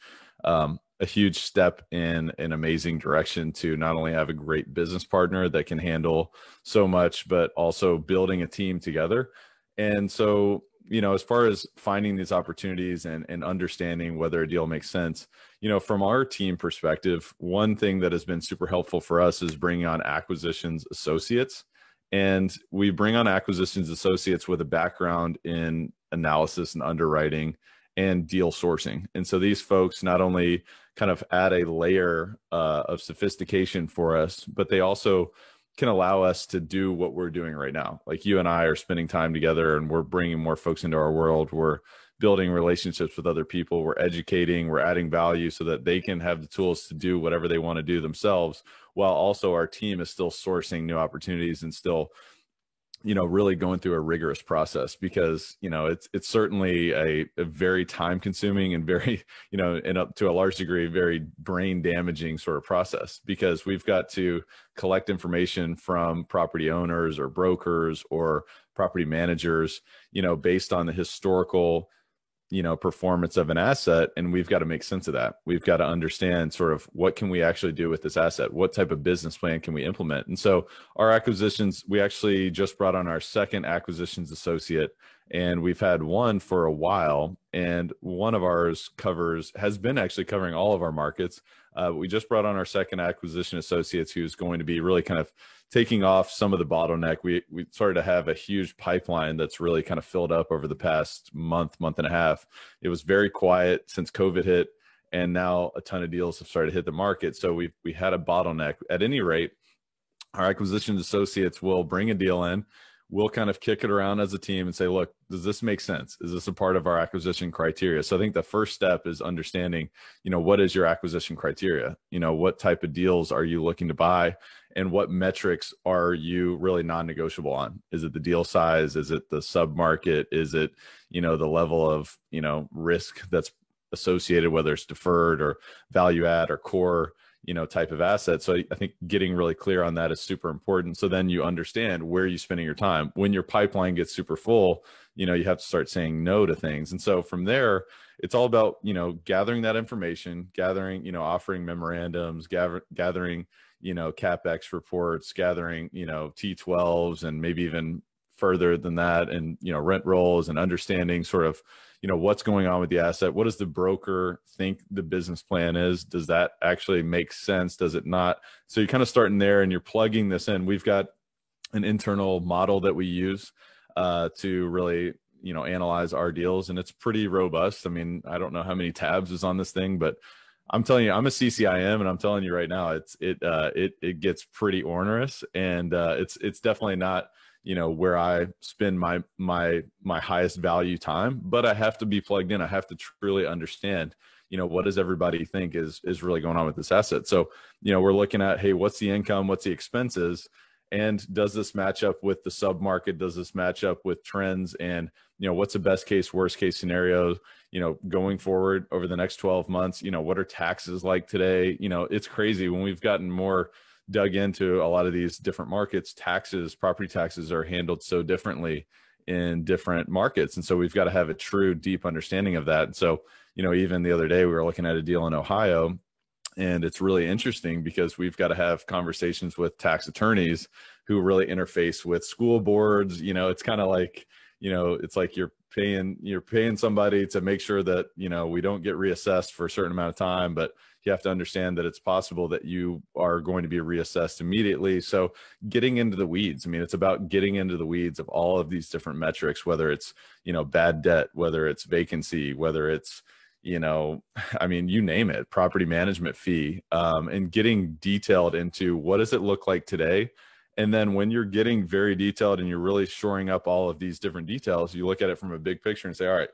step in an amazing direction to not only have a great business partner that can handle so much, but also building a team together. And so, as far as finding these opportunities and understanding whether a deal makes sense, from our team perspective, one thing that has been super helpful for us is bringing on acquisitions associates. And we bring on acquisitions associates with a background in analysis and underwriting and deal sourcing. And so these folks not only kind of add a layer of sophistication for us, but they also can allow us to do what we're doing right now. Like you and I are spending time together and we're bringing more folks into our world. We're building relationships with other people. We're educating, we're adding value so that they can have the tools to do whatever they want to do themselves, while also our team is still sourcing new opportunities and still, really going through a rigorous process, because, it's certainly a very time consuming and very, and up to a large degree, very brain damaging sort of process, because we've got to collect information from property owners or brokers or property managers, based on the historical performance of an asset. And we've got to make sense of that. We've got to understand sort of what can we actually do with this asset? What type of business plan can we implement? And so our acquisitions, we actually just brought on our second acquisitions associate, and we've had one for a while. And one of ours has been actually covering all of our markets. We just brought on our second acquisition associates, who's going to be really kind of taking off some of the bottleneck. We started to have a huge pipeline that's really kind of filled up over the past month and a half. It was very quiet since COVID hit, and now a ton of deals have started to hit the market. So we had a bottleneck. At any rate, our acquisition associates will bring a deal in. We'll kind of kick it around as a team and say, look, does this make sense? Is this a part of our acquisition criteria? So I think the first step is understanding, what is your acquisition criteria? What type of deals are you looking to buy? And what metrics are you really non-negotiable on? Is it the deal size? Is it the sub-market? Is it, the level of, risk that's associated, whether it's deferred or value add or core, type of asset. So I think getting really clear on that is super important. So then you understand where you're spending your time. When your pipeline gets super full, you have to start saying no to things. And so from there, it's all about, gathering that information, offering memorandums, gathering, CapEx reports, gathering, T12s, and maybe even further than that, and, rent rolls, and understanding sort of, what's going on with the asset. What does the broker think the business plan is? Does that actually make sense? Does it not? So you're kind of starting there and you're plugging this in. We've got an internal model that we use to really, analyze our deals, and it's pretty robust. I mean, I don't know how many tabs is on this thing, but I'm telling you, I'm a CCIM, and I'm telling you right now, it gets pretty onerous, and it's definitely not, where I spend my highest value time, but I have to be plugged in. I have to truly understand, what does everybody think is really going on with this asset? So, we're looking at, hey, what's the income? What's the expenses? And does this match up with the sub market? Does this match up with trends? And, what's the best case, worst case scenario, going forward over the next 12 months? What are taxes like today? It's crazy when we've gotten more dug into a lot of these different markets. Property taxes are handled so differently in different markets. And so we've got to have a true deep understanding of that. And so, even the other day we were looking at a deal in Ohio, and it's really interesting because we've got to have conversations with tax attorneys who really interface with school boards. It's kind of like, it's like you're paying somebody to make sure that, we don't get reassessed for a certain amount of time, but you have to understand that it's possible that you are going to be reassessed immediately. So getting into the weeds, it's about getting into the weeds of all of these different metrics, whether it's, bad debt, whether it's vacancy, whether it's, you name it, property management fee, and getting detailed into what does it look like today. And then when you're getting very detailed and you're really shoring up all of these different details, you look at it from a big picture and say, all right,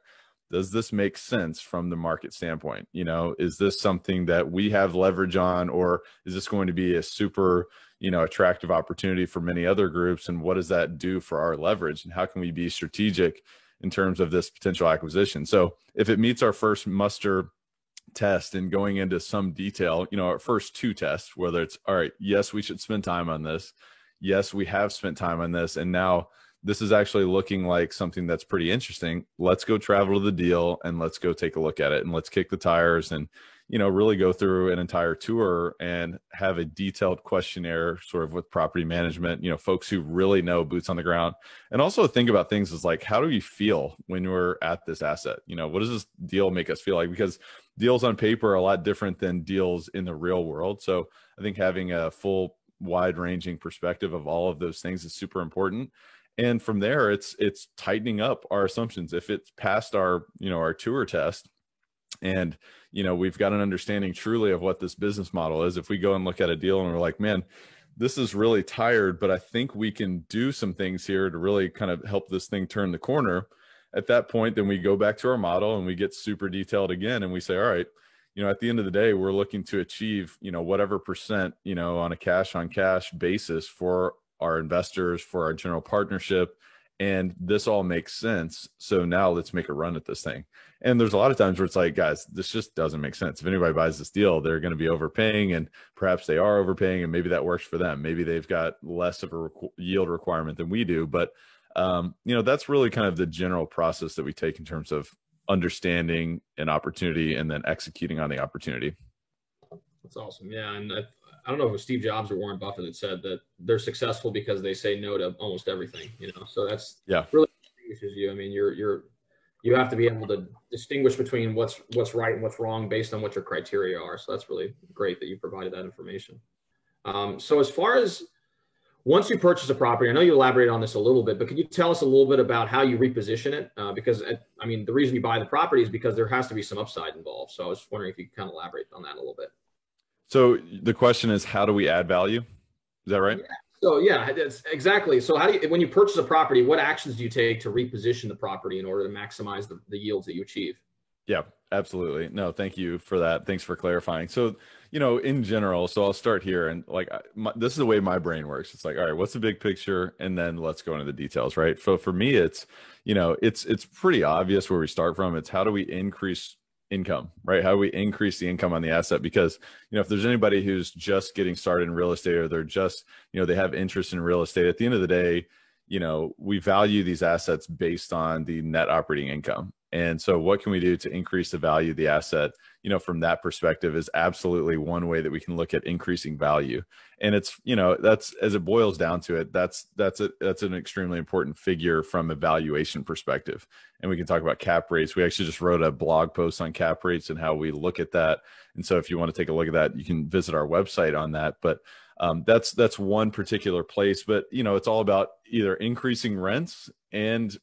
does this make sense from the market standpoint? Is this something that we have leverage on, or is this going to be a super, attractive opportunity for many other groups? And what does that do for our leverage? And how can we be strategic in terms of this potential acquisition? So if it meets our first muster test and going into some detail, our first two tests, whether it's, all right, yes, we should spend time on this. Yes, we have spent time on this. And now this is actually looking like something that's pretty interesting. Let's go travel to the deal and let's go take a look at it, and let's kick the tires and, really go through an entire tour and have a detailed questionnaire sort of with property management, folks who really know, boots on the ground. And also think about things as like, how do we feel when we're at this asset? What does this deal make us feel like? Because deals on paper are a lot different than deals in the real world. So I think having a full wide ranging perspective of all of those things is super important. And from there, it's tightening up our assumptions. If it's past our tour test, and we've got an understanding truly of what this business model is, if we go and look at a deal and we're like, man, this is really tired, but I think we can do some things here to really kind of help this thing turn the corner. At that point, then we go back to our model and we get super detailed again, and we say, all right, at the end of the day, we're looking to achieve, whatever percent, on a cash on cash basis for our investors, for our general partnership. And this all makes sense. So now let's make a run at this thing. And there's a lot of times where it's like, guys, this just doesn't make sense. If anybody buys this deal, they're going to be overpaying, and perhaps they are overpaying, and maybe that works for them. Maybe they've got less of a yield requirement than we do. But, that's really kind of the general process that we take in terms of understanding an opportunity and then executing on the opportunity. That's awesome. Yeah. And I don't know if it was Steve Jobs or Warren Buffett that said that they're successful because they say no to almost everything, so that's really distinguishes you. I mean, you have to be able to distinguish between what's right and what's wrong based on what your criteria are. So that's really great that you provided that information. So as far as once you purchase a property, I know you elaborated on this a little bit, but could you tell us a little bit about how you reposition it? Because the reason you buy the property is because there has to be some upside involved. So I was wondering if you could kind of elaborate on that a little bit. So the question is, how do we add value? Is that right? Yeah. So yeah, that's exactly. So when you purchase a property, what actions do you take to reposition the property in order to maximize the yields that you achieve? Yeah, absolutely. No, thank you for that. Thanks for clarifying. So, in general, so I'll start here, and this is the way my brain works. It's like, all right, what's the big picture? And then let's go into the details, right? So for me, it's pretty obvious where we start from. It's how do we increase income, right? How do we increase the income on the asset? Because, if there's anybody who's just getting started in real estate, or they're just, they have interest in real estate, at the end of the day, we value these assets based on the net operating income. And so what can we do to increase the value of the asset, from that perspective is absolutely one way that we can look at increasing value. And it's, that's, as it boils down to it, that's an extremely important figure from a valuation perspective. And we can talk about cap rates. We actually just wrote a blog post on cap rates and how we look at that. And so if you want to take a look at that, you can visit our website on that. But that's one particular place, but it's all about either increasing rents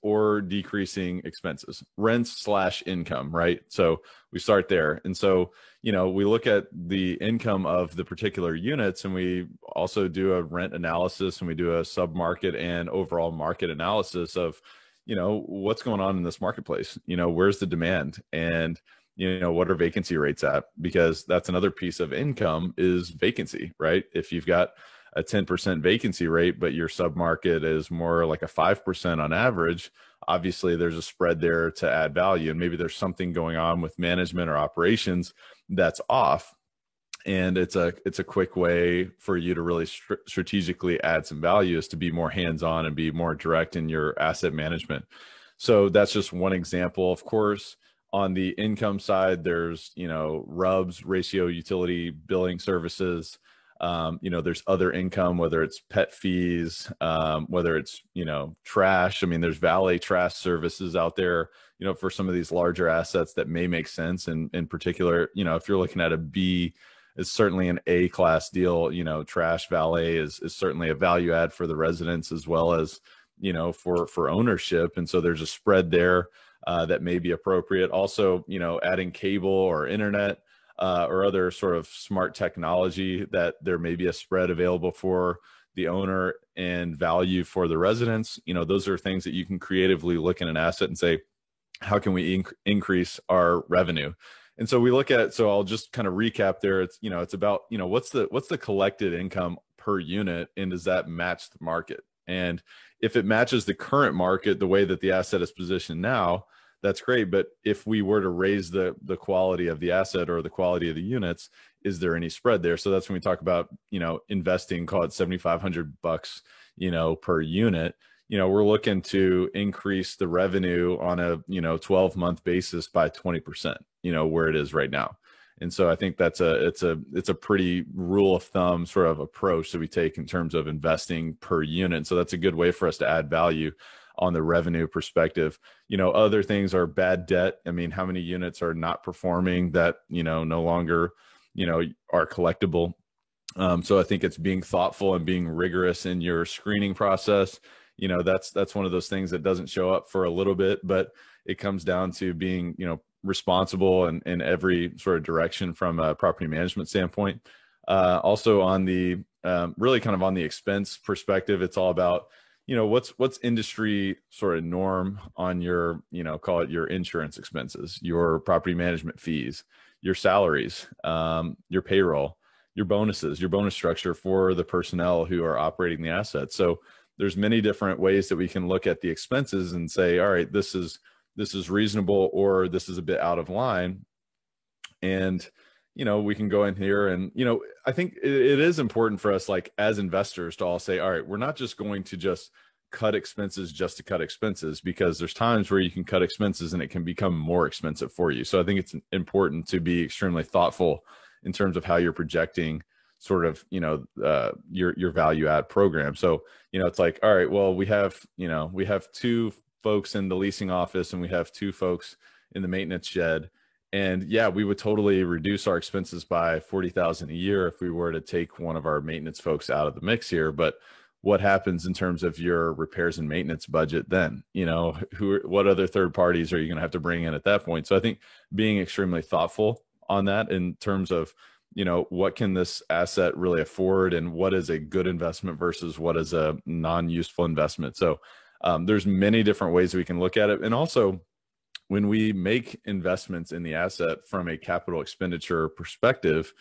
or decreasing expenses, rents/income, right? So we start there. And so, we look at the income of the particular units, and we also do a rent analysis, and we do a sub-market and overall market analysis of, what's going on in this marketplace, where's the demand, and what are vacancy rates at? Because that's another piece of income is vacancy, right? If you've got a 10% vacancy rate, but your submarket is more like a 5% on average, obviously there's a spread there to add value. And maybe there's something going on with management or operations that's off. And it's a quick way for you to really strategically add some value, is to be more hands-on and be more direct in your asset management. So that's just one example. Of course, on the income side, there's, RUBS, ratio utility billing services. There's other income, whether it's pet fees, whether it's, trash. There's valet trash services out there, for some of these larger assets that may make sense. And in particular, if you're looking at a B, it's certainly an A class deal, trash valet is certainly a value add for the residents as well as, for ownership. And so there's a spread there that may be appropriate. Also, adding cable or internet or other sort of smart technology, that there may be a spread available for the owner and value for the residents. Those are things that you can creatively look in an asset and say, how can we increase our revenue? And so we look at, so I'll just kind of recap there. It's, it's about, what's the collected income per unit, and does that match the market? And if it matches the current market, the way that the asset is positioned now, that's great. But if we were to raise the quality of the asset or the quality of the units, is there any spread there? So that's when we talk about, investing, call it $7,500, per unit. we're looking to increase the revenue on a 12-month basis by 20%, where it is right now. And so I think it's a pretty rule of thumb sort of approach that we take in terms of investing per unit. So that's a good way for us to add value on the revenue perspective. Other things are bad debt. I mean, how many units are not performing that, no longer, are collectible? So I think it's being thoughtful and being rigorous in your screening process. That's one of those things that doesn't show up for a little bit, but it comes down to being, responsible in every sort of direction from a property management standpoint. Also on the really kind of on the expense perspective, it's all about, what's industry sort of norm on your, call it your insurance expenses, your property management fees, your salaries, your payroll, your bonuses, your bonus structure for the personnel who are operating the asset. So there's many different ways that we can look at the expenses and say, all right, this is reasonable, or this is a bit out of line. And, we can go in here and, I think it is important for us, like as investors, to all say, all right, we're not just going to just cut expenses just to cut expenses, because there's times where you can cut expenses and it can become more expensive for you. So I think it's important to be extremely thoughtful in terms of how you're projecting sort of, your value add program. So, it's like, all right, well, we have 2 folks in the leasing office and we have 2 folks in the maintenance shed. And yeah, we would totally reduce our expenses by $40,000 a year if we were to take one of our maintenance folks out of the mix here. But what happens in terms of your repairs and maintenance budget then? What other third parties are you going to have to bring in at that point? So I think being extremely thoughtful on that in terms of, what can this asset really afford, and what is a good investment versus what is a non-useful investment. So there's many different ways we can look at it. And also, when we make investments in the asset from a capital expenditure perspective,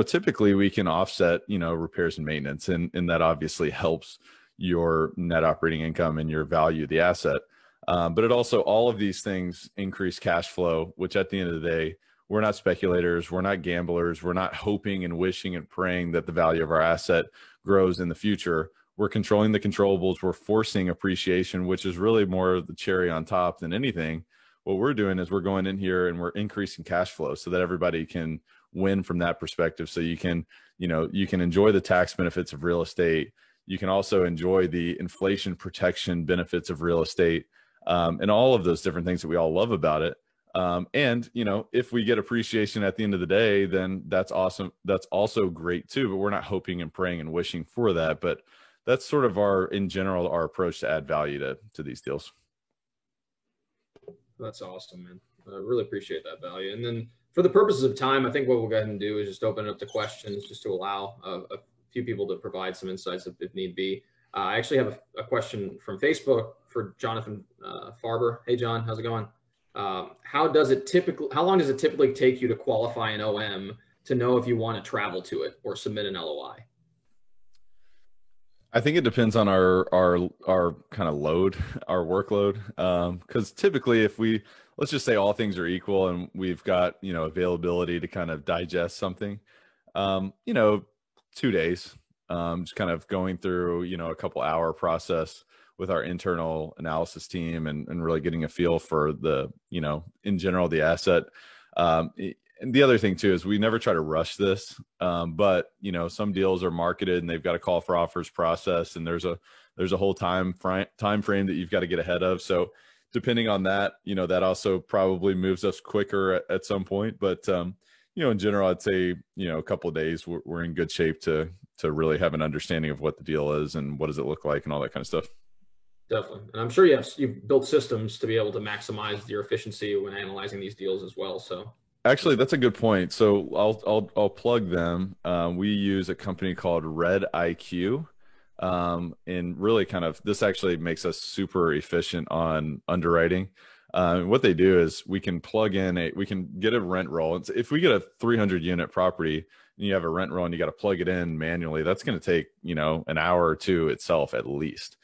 typically we can offset, repairs and maintenance, and that obviously helps your net operating income and your value of the asset. But it also, all of these things increase cash flow, which at the end of the day, we're not speculators, we're not gamblers, we're not hoping and wishing and praying that the value of our asset grows in the future. We're controlling the controllables, we're forcing appreciation, which is really more of the cherry on top than anything. What we're doing is we're going in here and we're increasing cash flow so that everybody can win from that perspective. So you can enjoy the tax benefits of real estate. You can also enjoy the inflation protection benefits of real estate, and all of those different things that we all love about it. And, if we get appreciation at the end of the day, then that's awesome. That's also great too, but we're not hoping and praying and wishing for that. But that's sort of in general, our approach to add value to these deals. That's awesome, man. I really appreciate that value. And then for the purposes of time, I think what we'll go ahead and do is just open it up to questions, just to allow a few people to provide some insights if need be. I actually have a question from Facebook for Jonathan Farber. Hey, John, how's it going? How long does it typically take you to qualify an OM to know if you want to travel to it or submit an LOI? I think it depends on our kind of load, our workload. Because typically, let's just say all things are equal and we've got, availability to kind of digest something, 2 days, just kind of going through, a couple hour process with our internal analysis team and really getting a feel for the, in general, the asset. And the other thing too is we never try to rush this, but some deals are marketed and they've got a call for offers process, and there's a whole time frame that you've got to get ahead of. So depending on that, that also probably moves us quicker at some point. But in general, I'd say a couple of days we're in good shape to really have an understanding of what the deal is and what does it look like and all that kind of stuff. Definitely. And I'm sure you've built systems to be able to maximize your efficiency when analyzing these deals as well. So actually, that's a good point. So I'll plug them. We use a company called Red IQ, and really kind of this actually makes us super efficient on underwriting. What they do is we can get a rent roll. If we get a 300 unit property and you have a rent roll and you got to plug it in manually, that's going to take an hour or two itself at least.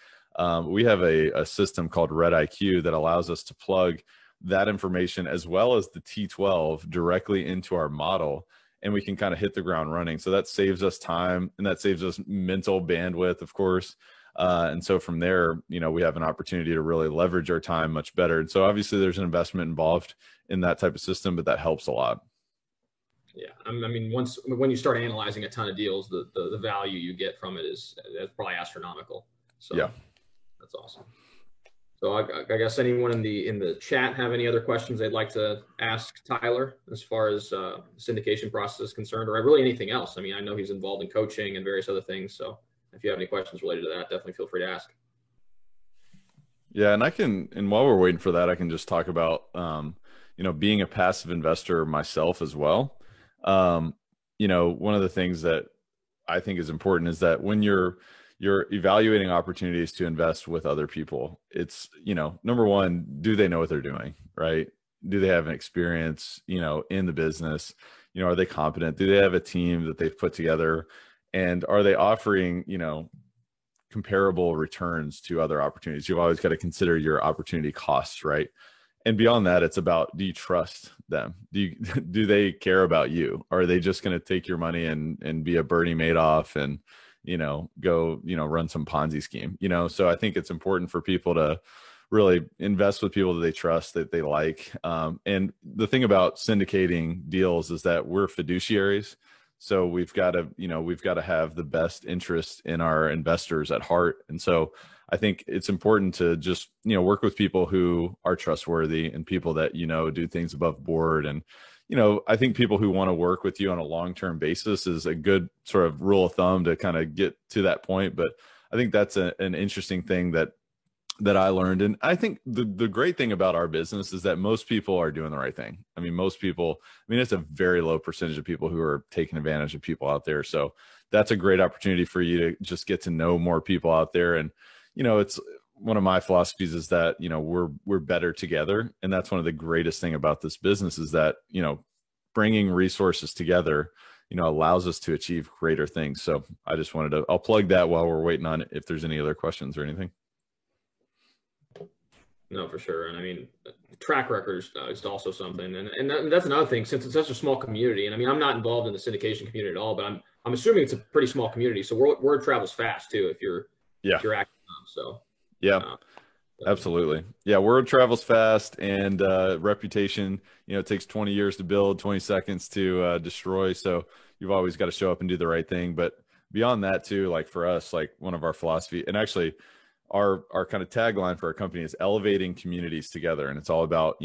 We have a system called Red IQ that allows us to plug that information as well as the T12 directly into our model, and we can kind of hit the ground running. So that saves us time and that saves us mental bandwidth, of course. And so from there, we have an opportunity to really leverage our time much better. And so obviously there's an investment involved in that type of system, but that helps a lot. Yeah, I mean, when you start analyzing a ton of deals, the value you get from it is probably astronomical. So yeah, that's awesome. So I guess anyone in the chat have any other questions they'd like to ask Tyler as far as syndication process is concerned, or really anything else? I mean, I know he's involved in coaching and various other things. So if you have any questions related to that, definitely feel free to ask. Yeah, and while we're waiting for that, I can just talk about being a passive investor myself as well. One of the things that I think is important is that when you're evaluating opportunities to invest with other people, it's, number one, do they know what they're doing, right? Do they have an experience, in the business? Are they competent? Do they have a team that they've put together? And are they offering, comparable returns to other opportunities? You've always got to consider your opportunity costs, right? And beyond that, it's about, do you trust them? Do they care about you? Or are they just going to take your money and be a Bernie Madoff and, go, run some Ponzi scheme, So I think it's important for people to really invest with people that they trust, that they like. And the thing about syndicating deals is that we're fiduciaries. So we've got to have the best interest in our investors at heart. And so I think it's important to just, work with people who are trustworthy and people that, do things above board. And, I think people who want to work with you on a long-term basis is a good sort of rule of thumb to kind of get to that point. But I think that's an interesting thing that I learned. And I think the great thing about our business is that most people are doing the right thing. I mean, it's a very low percentage of people who are taking advantage of people out there. So that's a great opportunity for you to just get to know more people out there. And, it's one of my philosophies is that, we're better together. And that's one of the greatest thing about this business is that, bringing resources together, allows us to achieve greater things. So I just I'll plug that while we're waiting on it, if there's any other questions or anything. No, for sure. And I mean, track records is also something. And that's another thing, since it's such a small community. And I mean, I'm not involved in the syndication community at all, but I'm assuming it's a pretty small community. So word travels fast too, if you're active. So yeah, absolutely. Yeah. Word travels fast, and reputation, it takes 20 years to build, 20 seconds to destroy. So you've always got to show up and do the right thing. But beyond that too, like for us, like one of our philosophy, and actually our kind of tagline for our company is elevating communities together. And it's all about,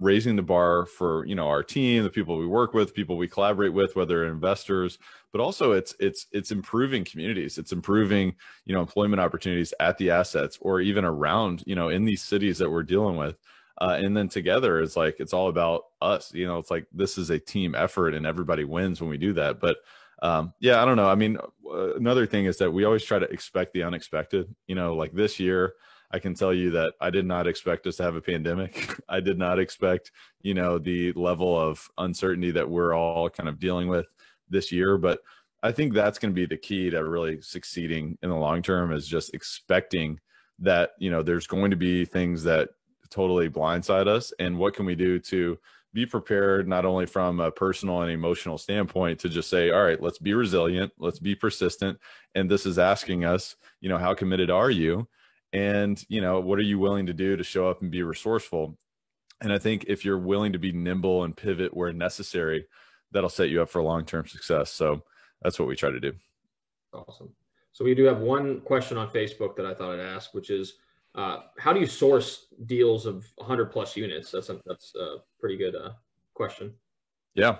raising the bar for, our team, the people we work with, people we collaborate with, whether investors, but also it's improving communities. It's improving, employment opportunities at the assets or even around, in these cities that we're dealing with. And then together it's all about us, it's like, this is a team effort and everybody wins when we do that. But I don't know. I mean, another thing is that we always try to expect the unexpected. Like this year, I can tell you that I did not expect us to have a pandemic. I did not expect, the level of uncertainty that we're all kind of dealing with this year. But I think that's going to be the key to really succeeding in the long term, is just expecting that, there's going to be things that totally blindside us. And what can we do to be prepared, not only from a personal and emotional standpoint, to just say, all right, let's be resilient, let's be persistent. And this is asking us, how committed are you? And, what are you willing to do to show up and be resourceful? And I think if you're willing to be nimble and pivot where necessary, that'll set you up for long-term success. So that's what we try to do. Awesome. So we do have one question on Facebook that I thought I'd ask, which is, how do you source deals of 100 plus units? That's a pretty good question. Yeah.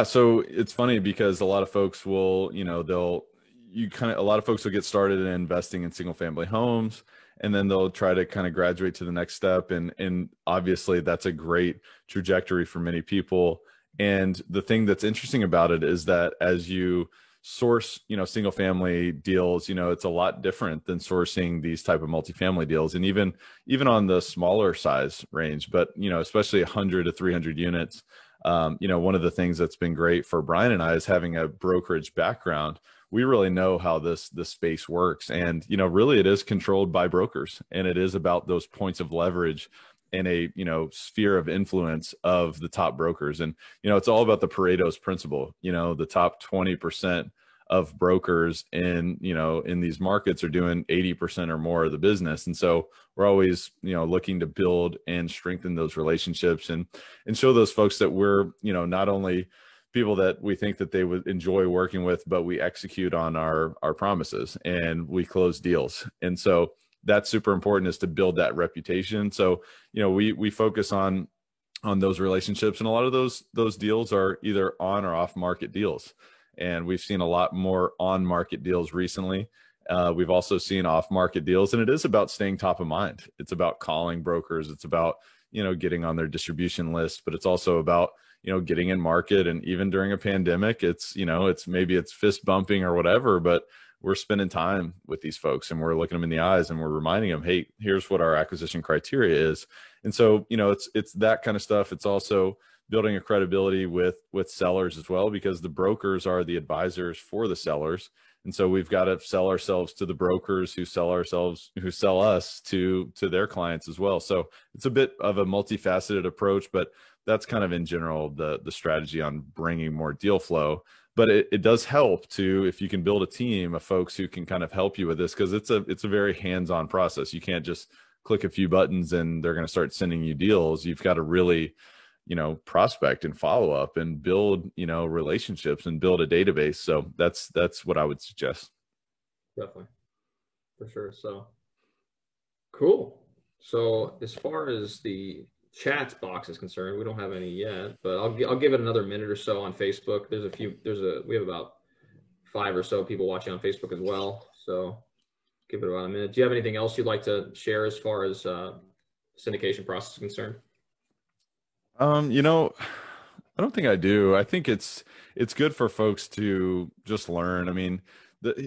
So it's funny because a lot of folks will, a lot of folks will get started in investing in single family homes, and then they'll try to kind of graduate to the next step. And obviously that's a great trajectory for many people. And the thing that's interesting about it is that as you source, single family deals, it's a lot different than sourcing these type of multifamily deals. And even on the smaller size range, but, especially 100 to 300 units, one of the things that's been great for Brian and I is having a brokerage background. We really know how this space works. And, really it is controlled by brokers, and it is about those points of leverage in a, sphere of influence of the top brokers. And, it's all about the Pareto's principle, the top 20% of brokers in, in these markets are doing 80% or more of the business. And so we're always, looking to build and strengthen those relationships and show those folks that we're, not only people that we think that they would enjoy working with, but we execute on our promises and we close deals. And so that's super important, is to build that reputation. So, we focus on those relationships, and a lot of those deals are either on or off market deals. And we've seen a lot more on market deals recently. We've also seen off market deals, and it is about staying top of mind. It's about calling brokers. It's about, getting on their distribution list, but it's also about, getting in market. And even during a pandemic, it's maybe it's fist bumping or whatever, but we're spending time with these folks and we're looking them in the eyes and we're reminding them, hey, here's what our acquisition criteria is. And so, it's that kind of stuff. It's also building a credibility with sellers as well, because the brokers are the advisors for the sellers. And so we've got to sell ourselves to the brokers who sell us to their clients as well. So it's a bit of a multifaceted approach, but that's kind of in general the strategy on bringing more deal flow. But it does help to, if you can build a team of folks who can kind of help you with this, because it's a very hands-on process. You can't just click a few buttons and they're going to start sending you deals. You've got to really, prospect and follow up and build, relationships and build a database. So that's what I would suggest. Definitely. For sure. So cool. So as far as the chat box is concerned, we don't have any yet, but I'll give it another minute or so on Facebook. We have about 5 or so people watching on Facebook as well. So give it about a minute. Do you have anything else you'd like to share as far as syndication process is concerned? I don't think I do. I think it's good for folks to just learn. I mean,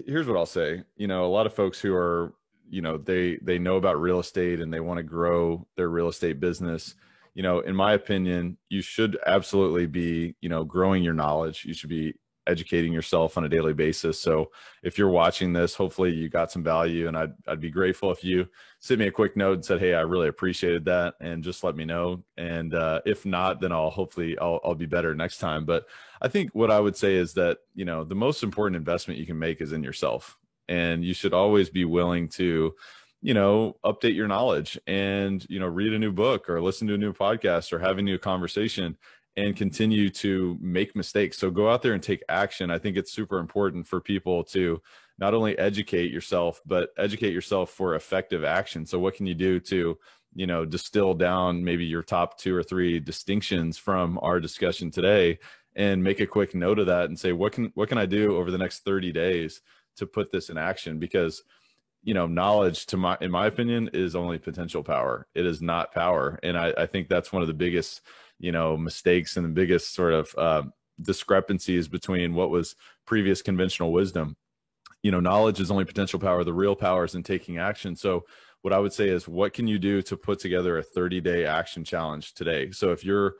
here's what I'll say. A lot of folks who are, they know about real estate and they want to grow their real estate business. In my opinion, you should absolutely be, growing your knowledge. You should be educating yourself on a daily basis. So if you're watching this, hopefully you got some value, and I'd be grateful if you sent me a quick note and said, hey, I really appreciated that, and just let me know. And if not, then I'll be better next time. But I think what I would say is that, the most important investment you can make is in yourself. And you should always be willing to, update your knowledge and, read a new book or listen to a new podcast or have a new conversation and continue to make mistakes. So go out there and take action. I think it's super important for people to not only educate yourself, but educate yourself for effective action. So what can you do to, distill down maybe your top 2 or 3 distinctions from our discussion today, and make a quick note of that and say, what can I do over the next 30 days to put this in action? Because, knowledge, in my opinion, is only potential power. It is not power. And I think that's one of the biggest, mistakes and the biggest sort of discrepancies between what was previous conventional wisdom. Knowledge is only potential power. The real power is in taking action. So what I would say is, what can you do to put together a 30-day action challenge today? So if you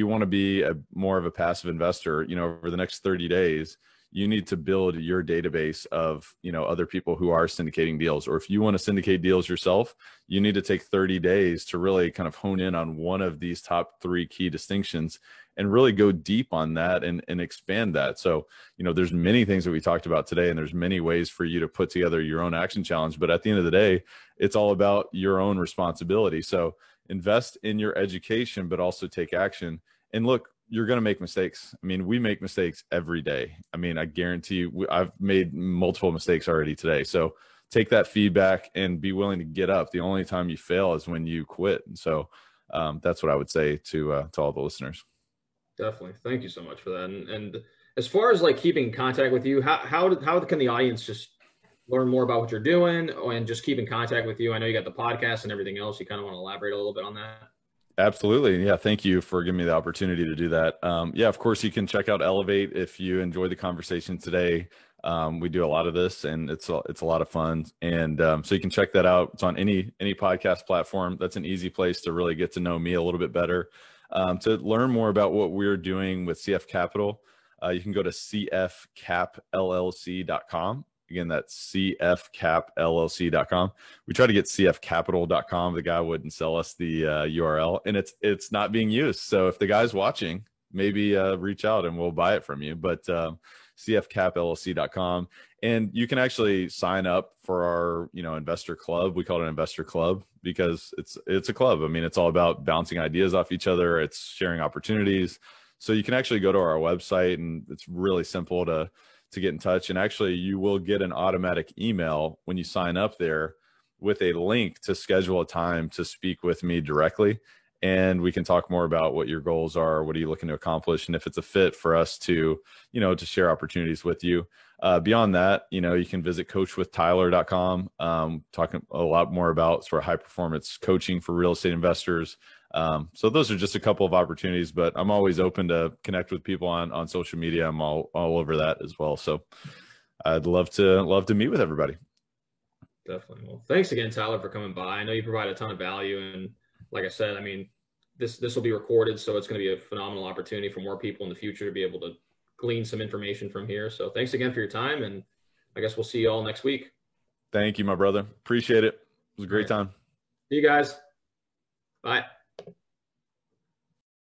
want to be more of a passive investor, over the next 30 days, you need to build your database of, other people who are syndicating deals. Or if you want to syndicate deals yourself, you need to take 30 days to really kind of hone in on one of these top 3 key distinctions and really go deep on that and expand that. So, there's many things that we talked about today, and there's many ways for you to put together your own action challenge. But at the end of the day, it's all about your own responsibility. So invest in your education, but also take action. And look, you're going to make mistakes. I mean, we make mistakes every day. I mean, I guarantee you, I've made multiple mistakes already today. So take that feedback and be willing to get up. The only time you fail is when you quit. And so that's what I would say to all the listeners. Definitely. Thank you so much for that. And as far as like keeping in contact with you, how can the audience just learn more about what you're doing and just keep in contact with you? I know you got the podcast and everything else. You kind of want to elaborate a little bit on that? Absolutely. Yeah. Thank you for giving me the opportunity to do that. Yeah, of course, you can check out Elevate if you enjoyed the conversation today. We do a lot of this, and it's a lot of fun. And so you can check that out. It's on any podcast platform. That's an easy place to really get to know me a little bit better. To learn more about what we're doing with CF Capital, you can go to cfcapllc.com. Again, that's cfcapllc.com. We try to get cfcapital.com. The guy wouldn't sell us the URL, and it's not being used. So if the guy's watching, maybe reach out and we'll buy it from you. But cfcapllc.com. And you can actually sign up for our, investor club. We call it an investor club because it's a club. I mean, it's all about bouncing ideas off each other. It's sharing opportunities. So you can actually go to our website, and it's really simple to get in touch. And actually, you will get an automatic email when you sign up there with a link to schedule a time to speak with me directly. And we can talk more about what your goals are. What are you looking to accomplish? And if it's a fit for us to, to share opportunities with you. Beyond that, you can visit coachwithtyler.com, talking a lot more about sort of high performance coaching for real estate investors. So those are just a couple of opportunities, but I'm always open to connect with people on social media. I'm all over that as well. So I'd love to meet with everybody. Definitely. Well, thanks again, Tyler, for coming by. I know you provide a ton of value, and like I said, I mean, this will be recorded, so it's going to be a phenomenal opportunity for more people in the future to be able to glean some information from here. So thanks again for your time, and I guess we'll see you all next week. Thank you, my brother. Appreciate it. It was a great time. See you guys. Bye.